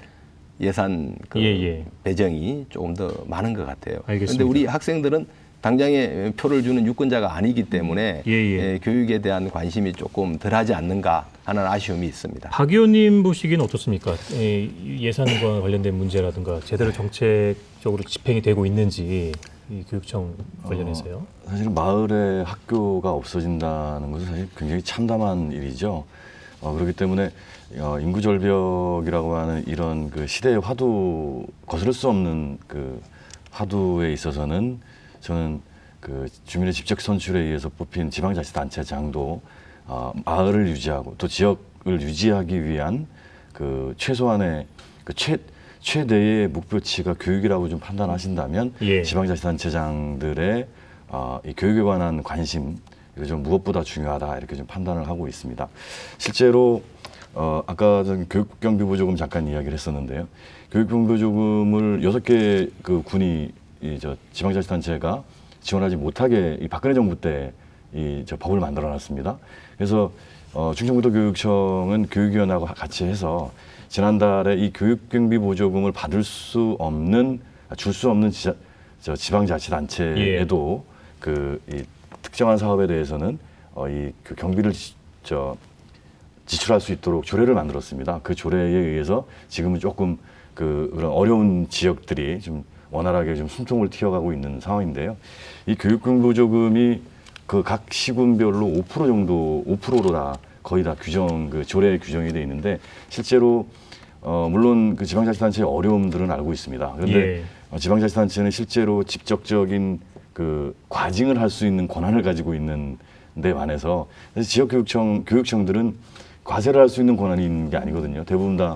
예산 그 예. 배정이 조금 더 많은 것 같아요. 그런데 알겠습니다. 우리 학생들은 당장에 표를 주는 유권자가 아니기 때문에 예. 교육에 대한 관심이 조금 덜하지 않는가 하는 아쉬움이 있습니다. 박 의원님 보시기는 어떻습니까? 예산과 관련된 문제라든가 제대로 정책적으로 집행이 되고 있는지 이 교육청 관련해서요. 사실 마을에 학교가 없어진다는 것은 사실 굉장히 참담한 일이죠. 그렇기 때문에 인구 절벽이라고 하는 이런 그 시대의 화두, 거스를 수 없는 그 화두에 있어서는 저는 그 주민의 직접 선출에 의해서 뽑힌 지방자치단체장도 마을을 유지하고 또 지역을 유지하기 위한 그 최소한의 그 최대의 목표치가 교육이라고 좀 판단하신다면 예. 지방자치단체장들의 이 교육에 관한 관심 이거 좀 무엇보다 중요하다 이렇게 좀 판단을 하고 있습니다. 실제로 아까 전 교육경비보조금 잠깐 이야기를 했었는데요. 교육경비보조금을 6개 그 군이 지방자치단체가 지원하지 못하게 이 박근혜 정부 때 이 법을 만들어놨습니다. 그래서 충청북도교육청은 교육위원회하고 같이 해서 지난달에 이 교육경비보조금을 받을 수 없는 줄 수 없는 지방자치단체에도 이 특정한 사업에 대해서는 그 경비를 지출할 수 있도록 조례를 만들었습니다. 그 조례에 의해서 지금은 조금 그런 어려운 지역들이 좀 원활하게 좀 숨통을 튀어가고 있는 상황인데요. 이 교육경비보조금이 그 각 시군별로 5% 정도, 5%로 다 거의 다 그 조례에 규정이 돼 있는데 실제로 물론 그 지방자치단체의 어려움들은 알고 있습니다. 그런데 지방자치단체는 실제로 직접적인 그 과징을 할 수 있는 권한을 가지고 있는 데 반해서 교육청들은 과세를 할 수 있는 권한이 있는 게 아니거든요. 대부분 다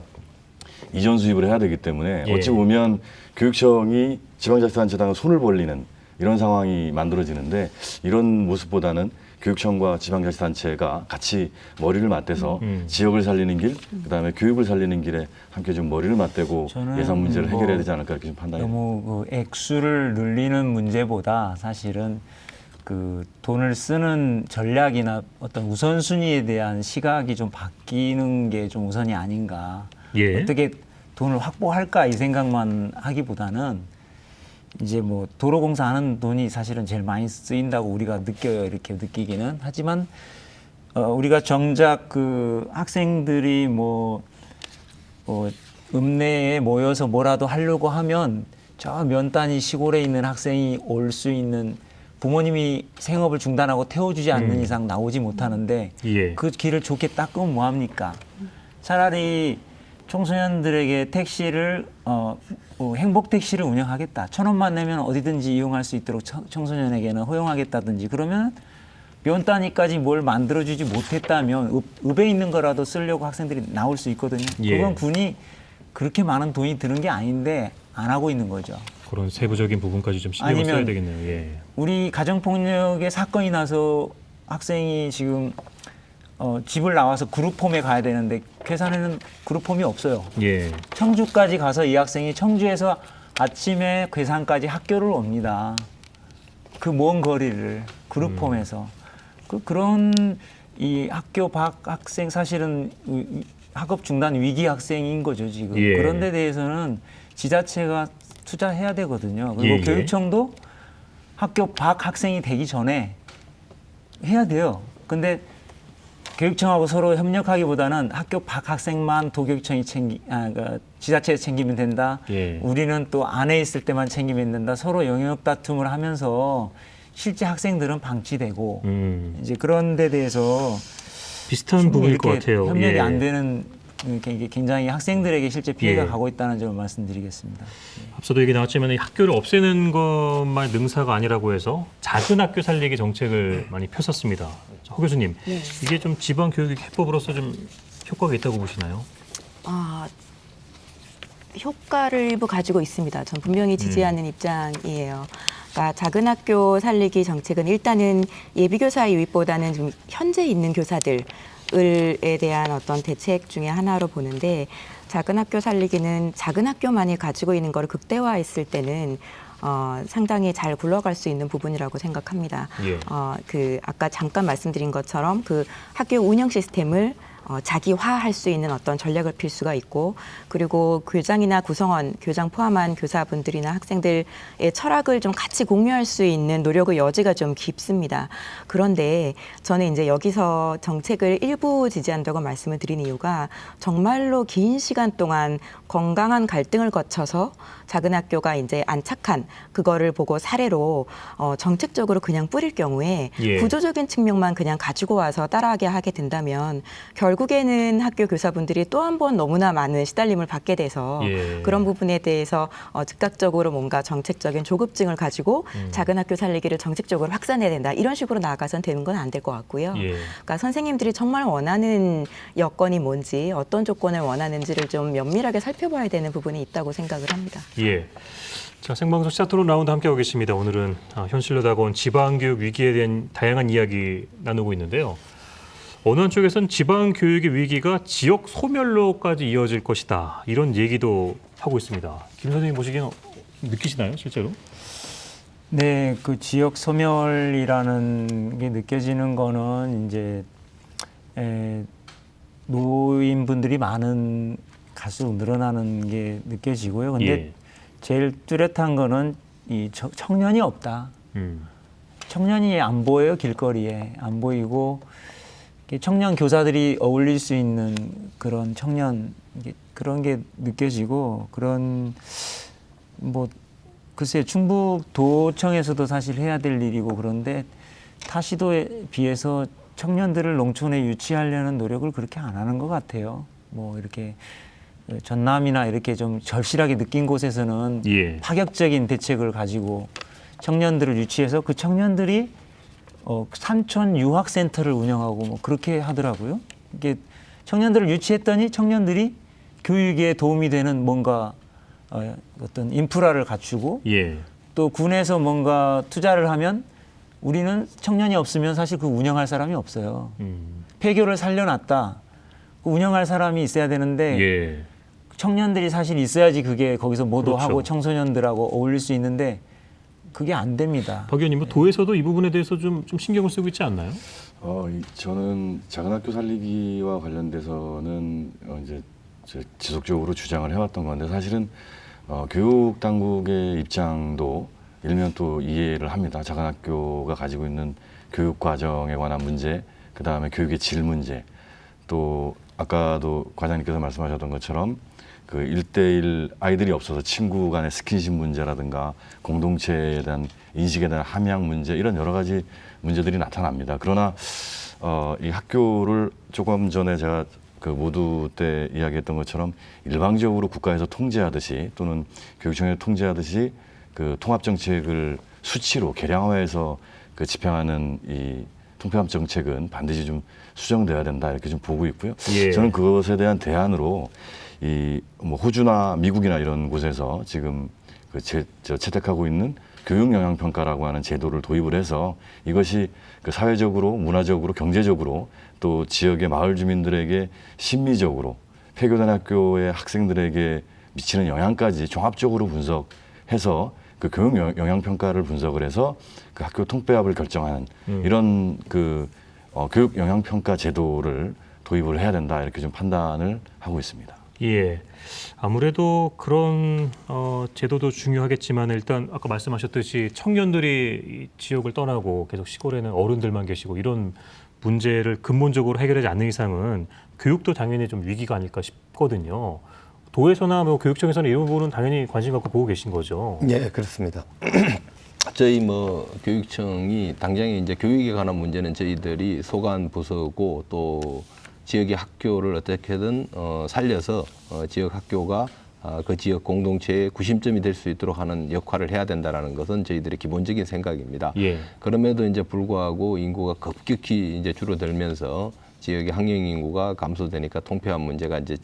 이전 수입을 해야 되기 때문에 어찌 보면 교육청이 지방자치단체당은 손을 벌리는 이런 상황이 만들어지는데 이런 모습보다는 교육청과 지방자치단체가 같이 머리를 맞대서 지역을 살리는 길, 그다음에 교육을 살리는 길에 함께 좀 머리를 맞대고 예산 문제를 해결해야 되지 않을까 이렇게 좀 판단해요. 너무 그 액수를 늘리는 문제보다 사실은 그 돈을 쓰는 전략이나 어떤 우선순위에 대한 시각이 좀 바뀌는 게 좀 우선이 아닌가. 어떻게 돈을 확보할까 이 생각만 하기보다는 이제 뭐 도로공사 하는 돈이 사실은 제일 많이 쓰인다고 우리가 느껴요. 이렇게 느끼기는 하지만 우리가 정작 그 학생들이 읍내에 모여서 뭐라도 하려고 하면 저 면 단위 시골에 있는 학생이 올 수 있는 부모님이 생업을 중단하고 태워주지 않는 이상 나오지 못하는데 그 길을 좋게 닦으면 뭐합니까? 차라리 청소년들에게 택시를 행복 택시를 운영하겠다. 1,000원만 내면 어디든지 이용할 수 있도록 청소년에게는 허용하겠다든지 그러면 면 단위까지 뭘 만들어주지 못했다면 읍에 있는 거라도 쓰려고 학생들이 나올 수 있거든요. 그건 군이 그렇게 많은 돈이 드는 게 아닌데 안 하고 있는 거죠. 그런 세부적인 부분까지 좀 신경을 써야 되겠네요. 우리 가정폭력의 사건이 나서 학생이 지금 집을 나와서 그룹홈에 가야 되는데 괴산에는 그룹홈이 없어요. 청주까지 가서 이 학생이 청주에서 아침에 괴산까지 학교를 옵니다. 그 먼 거리를 그룹홈에서 그런 이 학교 밖 학생 사실은 학업 중단 위기 학생인 거죠 지금. 그런 데 대해서는 지자체가 투자해야 되거든요. 그리고 교육청도 학교 밖 학생이 되기 전에 해야 돼요. 근데 교육청하고 서로 협력하기보다는 학교 밖 학생만 도교육청이 그 지자체에서 챙기면 된다. 예. 우리는 또 안에 있을 때만 챙기면 된다. 서로 영역 다툼을 하면서 실제 학생들은 방치되고 이제 그런 데 대해서 비슷한 부분일 것 이렇게 같아요. 협력이 예. 안 되는 이게 굉장히 학생들에게 실제 피해가 예. 가고 있다는 점을 말씀드리겠습니다. 앞서도 얘기 나왔지만 이 학교를 없애는 것만 능사가 아니라고 해서 작은 학교 살리기 정책을 많이 폈었습니다. 허 교수님, 이게 좀 지방 교육 해법으로서 좀 효과가 있다고 보시나요? 효과를 일부 가지고 있습니다. 전 분명히 지지하는 입장이에요. 그러니까 작은 학교 살리기 정책은 일단은 예비교사 유입보다는 좀 현재 있는 교사들에 대한 어떤 대책 중에 하나로 보는데, 작은 학교 살리기는 작은 학교만이 가지고 있는 걸 극대화했을 때는 상당히 잘 굴러갈 수 있는 부분이라고 생각합니다. 예. 아까 잠깐 말씀드린 것처럼 그 학교 운영 시스템을 자기화할 수 있는 어떤 전략을 필 수가 있고, 그리고 교장이나 구성원, 교장 포함한 교사분들이나 학생들의 철학을 좀 같이 공유할 수 있는 노력의 여지가 좀 깊습니다. 그런데 저는 이제 여기서 정책을 일부 지지한다고 말씀을 드린 이유가, 정말로 긴 시간 동안 건강한 갈등을 거쳐서 작은 학교가 이제 안착한 그거를 보고 사례로 정책적으로 그냥 뿌릴 경우에 예. 구조적인 측면만 그냥 가지고 와서 따라하게 하게 된다면 결국에는 학교 교사분들이 또 한 번 너무나 많은 시달림을 받게 돼서 예. 그런 부분에 대해서 즉각적으로 뭔가 정책적인 조급증을 가지고 작은 학교 살리기를 정책적으로 확산해야 된다, 이런 식으로 나아가선 되는 건 안 될 것 같고요. 예. 그러니까 선생님들이 정말 원하는 여건이 뭔지, 어떤 조건을 원하는지를 좀 면밀하게 살펴봐야 되는 부분이 있다고 생각을 합니다. 예. 자, 생방송 시사 토론 라운드 함께하고 계십니다. 오늘은 현실로 다가온 지방교육 위기에 대한 다양한 이야기 나누고 있는데요. 어느 한쪽에서는 지방교육의 위기가 지역 소멸로까지 이어질 것이다, 이런 얘기도 하고 있습니다. 김 선생님 보시기엔 느끼시나요, 실제로? 네, 그 지역 소멸이라는 게 느껴지는 거는 이제 노인분들이 많은 갈수록 늘어나는 게 느껴지고요. 근데 예. 제일 뚜렷한 거는 이 청년이 없다. 청년이 안 보여요, 길거리에. 안 보이고, 청년 교사들이 어울릴 수 있는 그런 청년, 그런 게 느껴지고, 그런, 글쎄, 충북도청에서도 사실 해야 될 일이고, 그런데 타시도에 비해서 청년들을 농촌에 유치하려는 노력을 그렇게 안 하는 것 같아요. 이렇게 전남이나 이렇게 좀 절실하게 느낀 곳에서는 예. 파격적인 대책을 가지고 청년들을 유치해서 그 청년들이 산촌 유학센터를 운영하고 그렇게 하더라고요. 이게 청년들을 유치했더니 청년들이 교육에 도움이 되는 뭔가 어떤 인프라를 갖추고, 예. 또 군에서 뭔가 투자를 하면 우리는 청년이 없으면 사실 그 운영할 사람이 없어요. 폐교를 살려놨다. 그 운영할 사람이 있어야 되는데 예. 청년들이 사실 있어야지 그게 거기서 모도하고 그렇죠. 청소년들하고 어울릴 수 있는데 그게 안 됩니다. 박 의원님, 도에서도 이 부분에 대해서 좀 신경을 쓰고 있지 않나요? 저는 작은 학교 살리기와 관련돼서는 이제 지속적으로 주장을 해왔던 건데, 사실은 교육 당국의 입장도 일면 또 이해를 합니다. 작은 학교가 가지고 있는 교육 과정에 관한 문제, 그 다음에 교육의 질 문제, 또 아까도 과장님께서 말씀하셨던 것처럼 그 1대1 아이들이 없어서 친구 간의 스킨십 문제라든가 공동체에 대한 인식에 대한 함양 문제, 이런 여러 가지 문제들이 나타납니다. 그러나 이 학교를 조금 전에 제가 그 모두 때 이야기했던 것처럼 일방적으로 국가에서 통제하듯이, 또는 교육청에서 통제하듯이 그 통합정책을 수치로 계량화해서 그 집행하는 이 통합정책은 반드시 좀 수정돼야 된다, 이렇게 좀 보고 있고요. 예. 저는 그것에 대한 대안으로 호주나 미국이나 이런 곳에서 지금 채택하고 있는 교육 영향 평가라고 하는 제도를 도입을 해서, 이것이 그 사회적으로, 문화적으로, 경제적으로, 또 지역의 마을 주민들에게 심리적으로, 폐교단 학교의 학생들에게 미치는 영향까지 종합적으로 분석해서 그 교육 영향 평가를 분석을 해서 그 학교 통폐합을 결정하는 이런 그 교육 영향 평가 제도를 도입을 해야 된다, 이렇게 좀 판단을 하고 있습니다. 예. 아무래도 그런 제도도 중요하겠지만, 일단 아까 말씀하셨듯이 청년들이 이 지역을 떠나고 계속 시골에는 어른들만 계시고 이런 문제를 근본적으로 해결하지 않는 이상은 교육도 당연히 좀 위기가 아닐까 싶거든요. 도에서나 뭐 교육청에서는 이런 부분은 당연히 관심 갖고 보고 계신 거죠. 네, 그렇습니다. 저희 뭐 교육청이 당장에 이제 교육에 관한 문제는 저희들이 소관 부서고 또 지역의 학교를 어떻게든 살려서 지역 학교가 그 지역 공동체의 구심점이 될 수 있도록 하는 역할을 해야 된다라는 것은 저희들의 기본적인 생각입니다. 예. 그럼에도 이제 불구하고 인구가 급격히 이제 줄어들면서 지역의 학령 인구가 감소되니까 통폐합 문제가 이제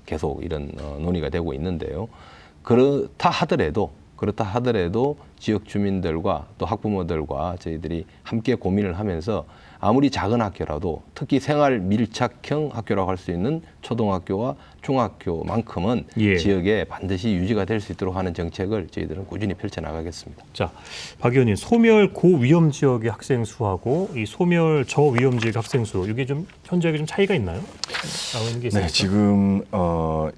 계속 이런 논의가 되고 있는데요. 그렇다 하더라도 지역 주민들과 또 학부모들과 저희들이 함께 고민을 하면서 아무리 작은 학교라도 특히 생활 밀착형 학교라고 할 수 있는 초등학교와 중학교만큼은 예. 지역에 반드시 유지가 될 수 있도록 하는 정책을 저희들은 꾸준히 펼쳐나가겠습니다. 자, 박 의원님, 소멸 고위험 지역의 학생 수하고 이 소멸 저위험 지역 학생 수 이게 좀 현저하게 좀 차이가 있나요? 나오는 게 있습니까? 네, 지금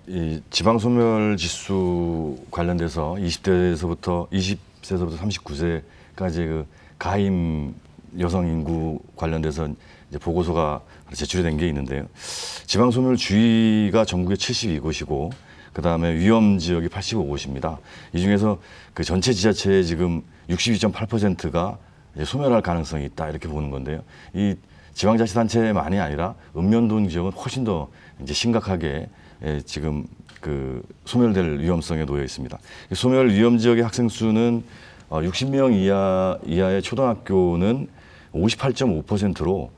이 지방 소멸 지수 관련돼서 20세에서부터 39세까지 그 가임 여성 인구 관련돼서 이제 보고서가 제출이 된 게 있는데요. 지방 소멸 주의가 전국에 72곳이고 그다음에 위험 지역이 85곳입니다. 이 중에서 그 전체 지자체의 지금 62.8%가 소멸할 가능성이 있다 이렇게 보는 건데요. 이 지방자치단체만이 아니라 읍면동 지역은 훨씬 더 이제 심각하게 지금 그 소멸될 위험성에 놓여 있습니다. 소멸 위험 지역의 학생 수는 60명 이하의 초등학교는 58.5%로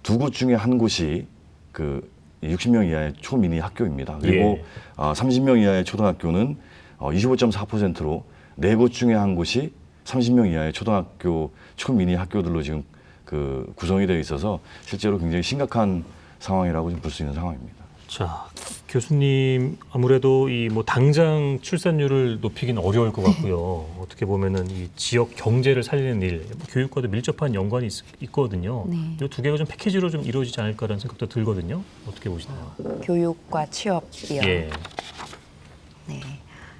두 곳 중에 한 곳이 그 60명 이하의 초미니 학교입니다. 그리고 예. 30명 이하의 초등학교는 25.4%로 네 곳 중에 한 곳이 30명 이하의 초등학교 초미니 학교들로 지금 그 구성이 되어 있어서 실제로 굉장히 심각한 상황이라고 볼 수 있는 상황입니다. 자, 교수님 아무래도 이 뭐 당장 출산율을 높이기는 어려울 것 같고요. 어떻게 보면은 이 지역 경제를 살리는 일, 교육과도 밀접한 연관이 있거든요. 네. 이 두 개가 좀 패키지로 좀 이루어지지 않을까라는 생각도 들거든요. 어떻게 보시나요? 교육과 취업이요. 예. 네.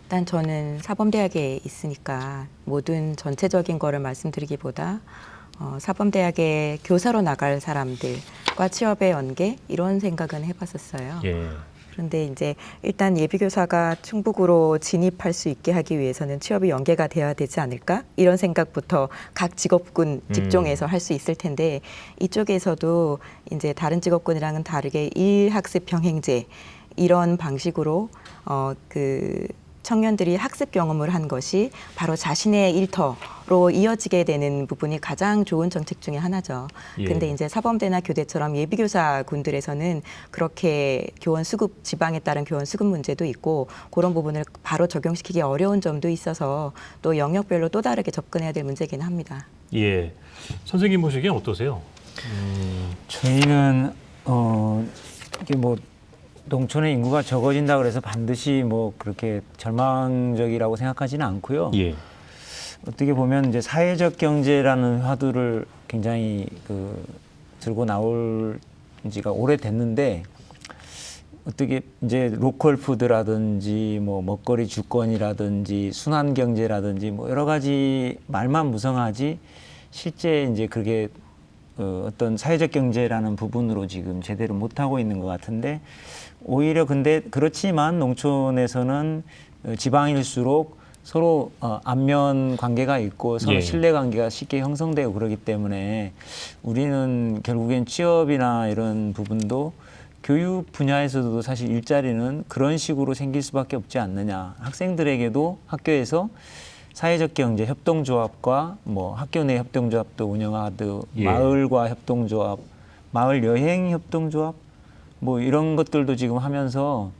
일단 저는 사범대학에 있으니까 모든 전체적인 거를 말씀드리기보다 사범대학에 교사로 나갈 사람들과 취업의 연계 이런 생각은 해봤었어요. 예. 그런데 이제 일단 예비교사가 충북으로 진입할 수 있게 하기 위해서는 취업이 연계가 돼야 되지 않을까? 이런 생각부터 각 직업군 직종에서 할 수 있을 텐데 이쪽에서도 이제 다른 직업군이랑은 다르게 일학습 병행제 이런 방식으로 그 청년들이 학습 경험을 한 것이 바로 자신의 일터로 이어지게 되는 부분이 가장 좋은 정책 중에 하나죠. 예. 근데 이제 사범대나 교대처럼 예비교사 군들에서는 그렇게 교원 수급, 지방에 따른 교원 수급 문제도 있고 그런 부분을 바로 적용시키기 어려운 점도 있어서 또 영역별로 또 다르게 접근해야 될 문제긴 합니다. 예. 선생님 보시기엔 어떠세요? 저희는 이게 뭐 농촌의 인구가 적어진다 그래서 반드시 뭐 그렇게 절망적이라고 생각하지는 않고요. 예. 어떻게 보면 이제 사회적 경제라는 화두를 굉장히 들고 나올 지가 오래됐는데 어떻게 이제 로컬 푸드라든지 뭐 먹거리 주권이라든지 순환 경제라든지 뭐 여러 가지 말만 무성하지 실제 이제 그게 어떤 사회적 경제라는 부분으로 지금 제대로 못하고 있는 것 같은데 오히려 근데 그렇지만 농촌에서는 지방일수록 서로 안면 관계가 있고 서로 예. 신뢰 관계가 쉽게 형성되고 그러기 때문에 우리는 결국엔 취업이나 이런 부분도 교육 분야에서도 사실 일자리는 그런 식으로 생길 수밖에 없지 않느냐. 학생들에게도 학교에서 사회적 경제 협동조합과 뭐 학교 내 협동조합도 운영하듯 예. 마을과 협동조합, 마을 여행 협동조합 뭐 이런 것들도 지금 하면서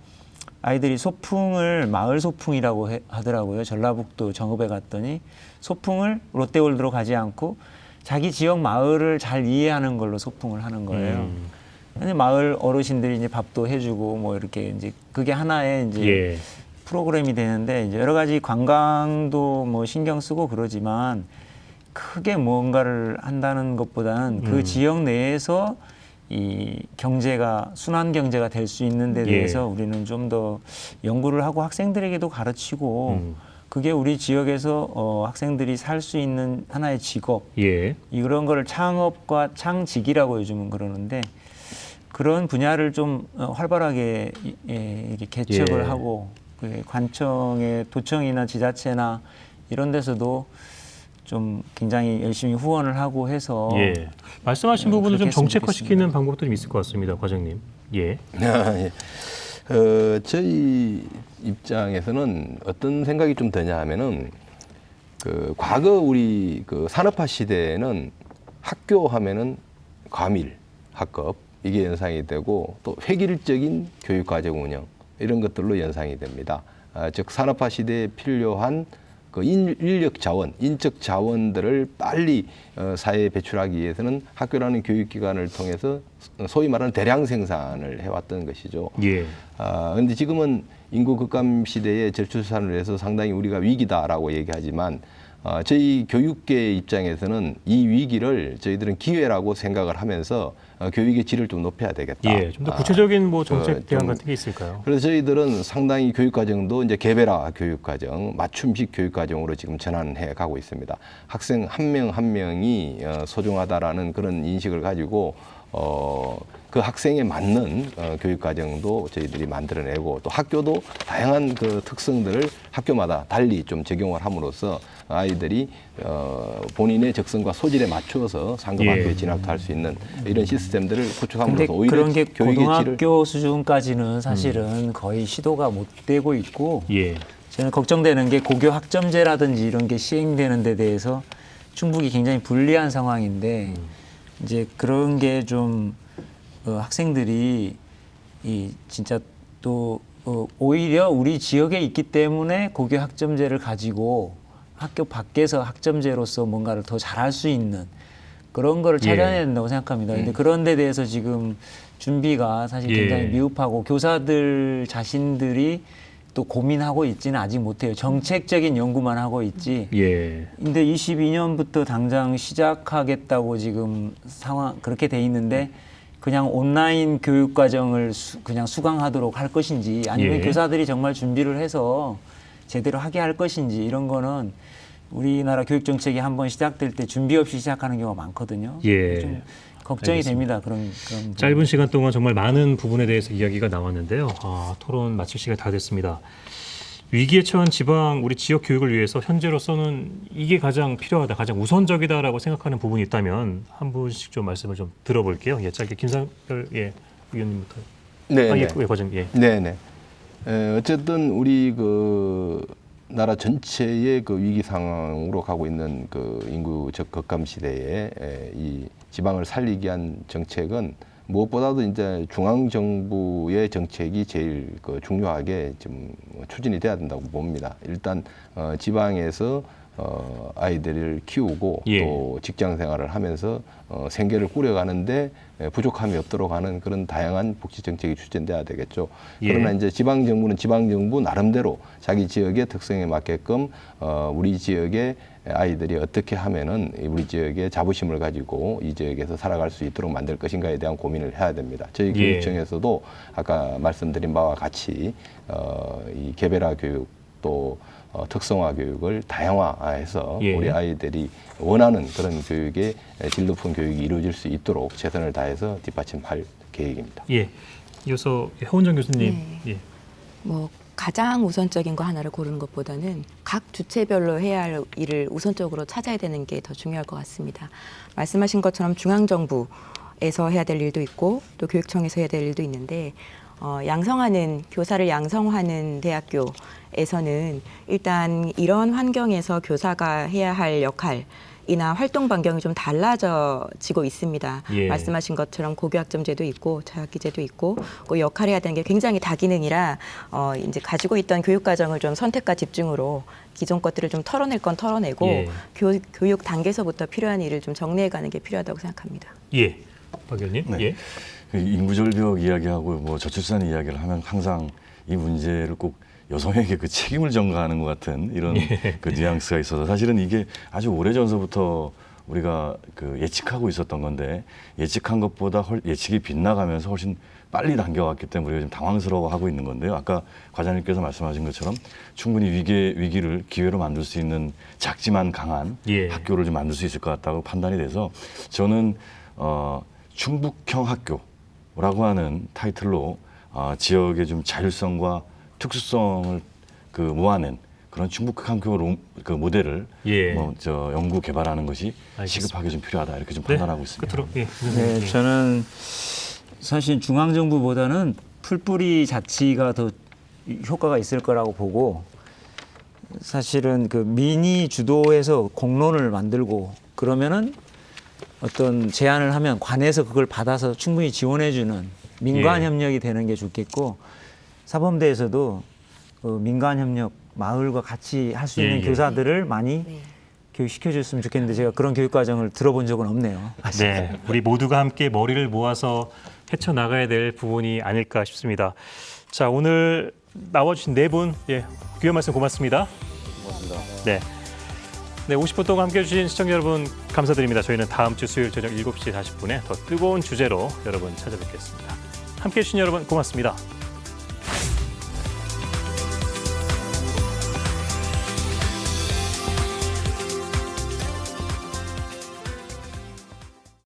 아이들이 소풍을 마을 소풍이라고 하더라고요. 전라북도 정읍에 갔더니 소풍을 롯데월드로 가지 않고 자기 지역 마을을 잘 이해하는 걸로 소풍을 하는 거예요. 근데 마을 어르신들이 이제 밥도 해주고 뭐 이렇게 이제 그게 하나의 이제 예. 프로그램이 되는데 이제 여러 가지 관광도 뭐 신경 쓰고 그러지만 크게 뭔가를 한다는 것보다는 그 지역 내에서 이 경제가 순환 경제가 될 수 있는 데 대해서 우리는 좀 더 연구를 하고 학생들에게도 가르치고 그게 우리 지역에서 학생들이 살 수 있는 하나의 직업 예. 이런 거를 창업과 창직이라고 요즘은 그러는데 그런 분야를 좀 활발하게 이렇게 개척을 예. 하고 그 관청의 도청이나 지자체나 이런 데서도 좀 굉장히 열심히 후원을 하고 해서 예. 말씀하신 부분을 좀 그렇게 했으면 정책화시키는 방법도 좀 있을 것 같습니다, 과장님. 예. 예. 저희 입장에서는 어떤 생각이 좀 드냐 하면은 그 과거 우리 그 산업화 시대에는 학교 하면은 과밀, 학급 이게 연상이 되고 또 획일적인 교육과정 운영 이런 것들로 연상이 됩니다. 즉 산업화 시대에 필요한 그 인력 자원, 인적 자원들을 빨리 사회에 배출하기 위해서는 학교라는 교육기관을 통해서 소위 말하는 대량 생산을 해왔던 것이죠. 예. 그런데 지금은 인구 급감 시대에 저출산을 해서 상당히 우리가 위기다라고 얘기하지만 저희 교육계 입장에서는 이 위기를 저희들은 기회라고 생각을 하면서 교육의 질을 좀 높여야 되겠다. 예. 좀 더 구체적인 뭐 정책 좀 대안 같은 게 있을까요? 그래서 저희들은 상당히 교육과정도 이제 개별화 교육과정, 맞춤식 교육과정으로 지금 전환해 가고 있습니다. 학생 한 명 한 명이 소중하다라는 그런 인식을 가지고 그 학생에 맞는 교육과정도 저희들이 만들어내고 또 학교도 다양한 그 특성들을 학교마다 달리 좀 적용을 함으로써 아이들이 본인의 적성과 소질에 맞추어서 상급 예. 학교에 진학도 할 수 있는 이런 시스템들을 근데 구축함으로써 오히려 그런 게 교육의 질을 고등학교 수준까지는 사실은 거의 시도가 못 되고 있고 예. 저는 걱정되는 게 고교 학점제라든지 이런 게 시행되는 데 대해서 충북이 굉장히 불리한 상황인데 이제 그런 게 좀 학생들이 진짜 또 오히려 우리 지역에 있기 때문에 고교 학점제를 가지고 학교 밖에서 학점제로서 뭔가를 더 잘할 수 있는 그런 거를 찾아내야 된다고 생각합니다. 근데 그런 데 대해서 지금 준비가 사실 굉장히 예. 미흡하고 교사들 자신들이 또 고민하고 있지는 아직 못해요. 정책적인 연구만 하고 있지. 예. 근데 22년부터 당장 시작하겠다고 지금 상황 그렇게 돼 있는데 그냥 온라인 교육 과정을 그냥 수강하도록 할 것인지 아니면 예. 교사들이 정말 준비를 해서 제대로 하게 할 것인지 이런 거는 우리나라 교육 정책이 한번 시작될 때 준비 없이 시작하는 경우가 많거든요. 예. 좀 걱정이 알겠습니다. 됩니다. 그런 짧은 시간 동안 정말 많은 부분에 대해서 이야기가 나왔는데요. 토론 마칠 시간이 다 됐습니다. 위기에 처한 지방 우리 지역 교육을 위해서 현재로서는 이게 가장 필요하다, 가장 우선적이다라고 생각하는 부분이 있다면 한 분씩 좀 말씀을 좀 들어볼게요. 예, 짧게 김상별 의원님부터. 네, 네. 예, 과장. 예. 네네. 어쨌든 우리 그 나라 전체의 그 위기 상황으로 가고 있는 그 인구 급감 시대에 이 지방을 살리기 위한 정책은 무엇보다도 이제 중앙 정부의 정책이 제일 그 중요하게 좀 추진이 돼야 된다고 봅니다. 일단 지방에서 아이들을 키우고 예. 또 직장 생활을 하면서 생계를 꾸려가는데 부족함이 없도록 하는 그런 다양한 복지 정책이 추진돼야 되겠죠. 예. 그러나 이제 지방 정부는 지방 정부 나름대로 자기 지역의 특성에 맞게끔 우리 지역의 아이들이 어떻게 하면은 우리 지역의 자부심을 가지고 이 지역에서 살아갈 수 있도록 만들 것인가에 대한 고민을 해야 됩니다. 저희 예. 교육청에서도 아까 말씀드린 바와 같이 이 개별화 교육 또 특성화 교육을 다양화해서 예. 우리 아이들이 원하는 그런 교육의 질 높은 교육이 이루어질 수 있도록 최선을 다해서 뒷받침할 계획입니다. 예. 이어서 허은정 교수님. 네. 예. 뭐 가장 우선적인 거 하나를 고르는 것보다는 각 주체별로 해야 할 일을 우선적으로 찾아야 되는 게 더 중요할 것 같습니다. 말씀하신 것처럼 중앙정부에서 해야 될 일도 있고 또 교육청에서 해야 될 일도 있는데 양성하는 교사를 양성하는 대학교에서는 일단 이런 환경에서 교사가 해야 할 역할이나 활동 반경이 좀 달라지고 있습니다. 예. 말씀하신 것처럼 고교학점제도 있고 자학기제도 있고 그 역할을 해야 되는 게 굉장히 다기능이라 이제 가지고 있던 교육 과정을 좀 선택과 집중으로 기존 것들을 좀 털어낼 건 털어내고 예. 교육 단계에서부터 필요한 일을 좀 정리해가는 게 필요하다고 생각합니다. 예. 박 의원님. 네. 예. 그 인구절벽 이야기하고 뭐 저출산 이야기를 하면 항상 이 문제를 꼭 여성에게 그 책임을 전가하는 것 같은 이런 그 뉘앙스가 있어서 사실은 이게 아주 오래전서부터 우리가 그 예측하고 있었던 건데 예측한 것보다 예측이 빗나가면서 훨씬 빨리 당겨왔기 때문에 우리가 좀 당황스러워하고 있는 건데요. 아까 과장님께서 말씀하신 것처럼 충분히 위기를 기회로 만들 수 있는 작지만 강한 예. 학교를 좀 만들 수 있을 것 같다고 판단이 돼서 저는 충북형 학교라고 하는 타이틀로 지역의 좀 자율성과 특수성을 그 모아낸 그런 충북형 학교 그 모델을 예. 연구 개발하는 것이 알겠습니다. 시급하게 좀 필요하다 이렇게 좀 네, 판단하고 있습니다. 끝으로 예. 네, 저는 사실 중앙정부보다는 풀뿌리 자치가 더 효과가 있을 거라고 보고 사실은 그 민이 주도해서 공론을 만들고 그러면은 어떤 제안을 하면 관에서 그걸 받아서 충분히 지원해주는 민관 예. 협력이 되는 게 좋겠고 사범대에서도 그 민간 협력 마을과 같이 할 수 있는 예, 예. 교사들을 많이 네. 교육시켜줬으면 좋겠는데 제가 그런 교육 과정을 들어본 적은 없네요. 네, 우리 모두가 함께 머리를 모아서 헤쳐나가야 될 부분이 아닐까 싶습니다. 자, 오늘 나와주신 네 분, 예, 귀한 말씀 고맙습니다. 고맙습니다. 네. 네, 50분 동안 함께해 주신 시청자 여러분 감사드립니다. 저희는 다음 주 수요일 저녁 7시 40분에 더 뜨거운 주제로 여러분 찾아뵙겠습니다. 함께해 주신 여러분 고맙습니다.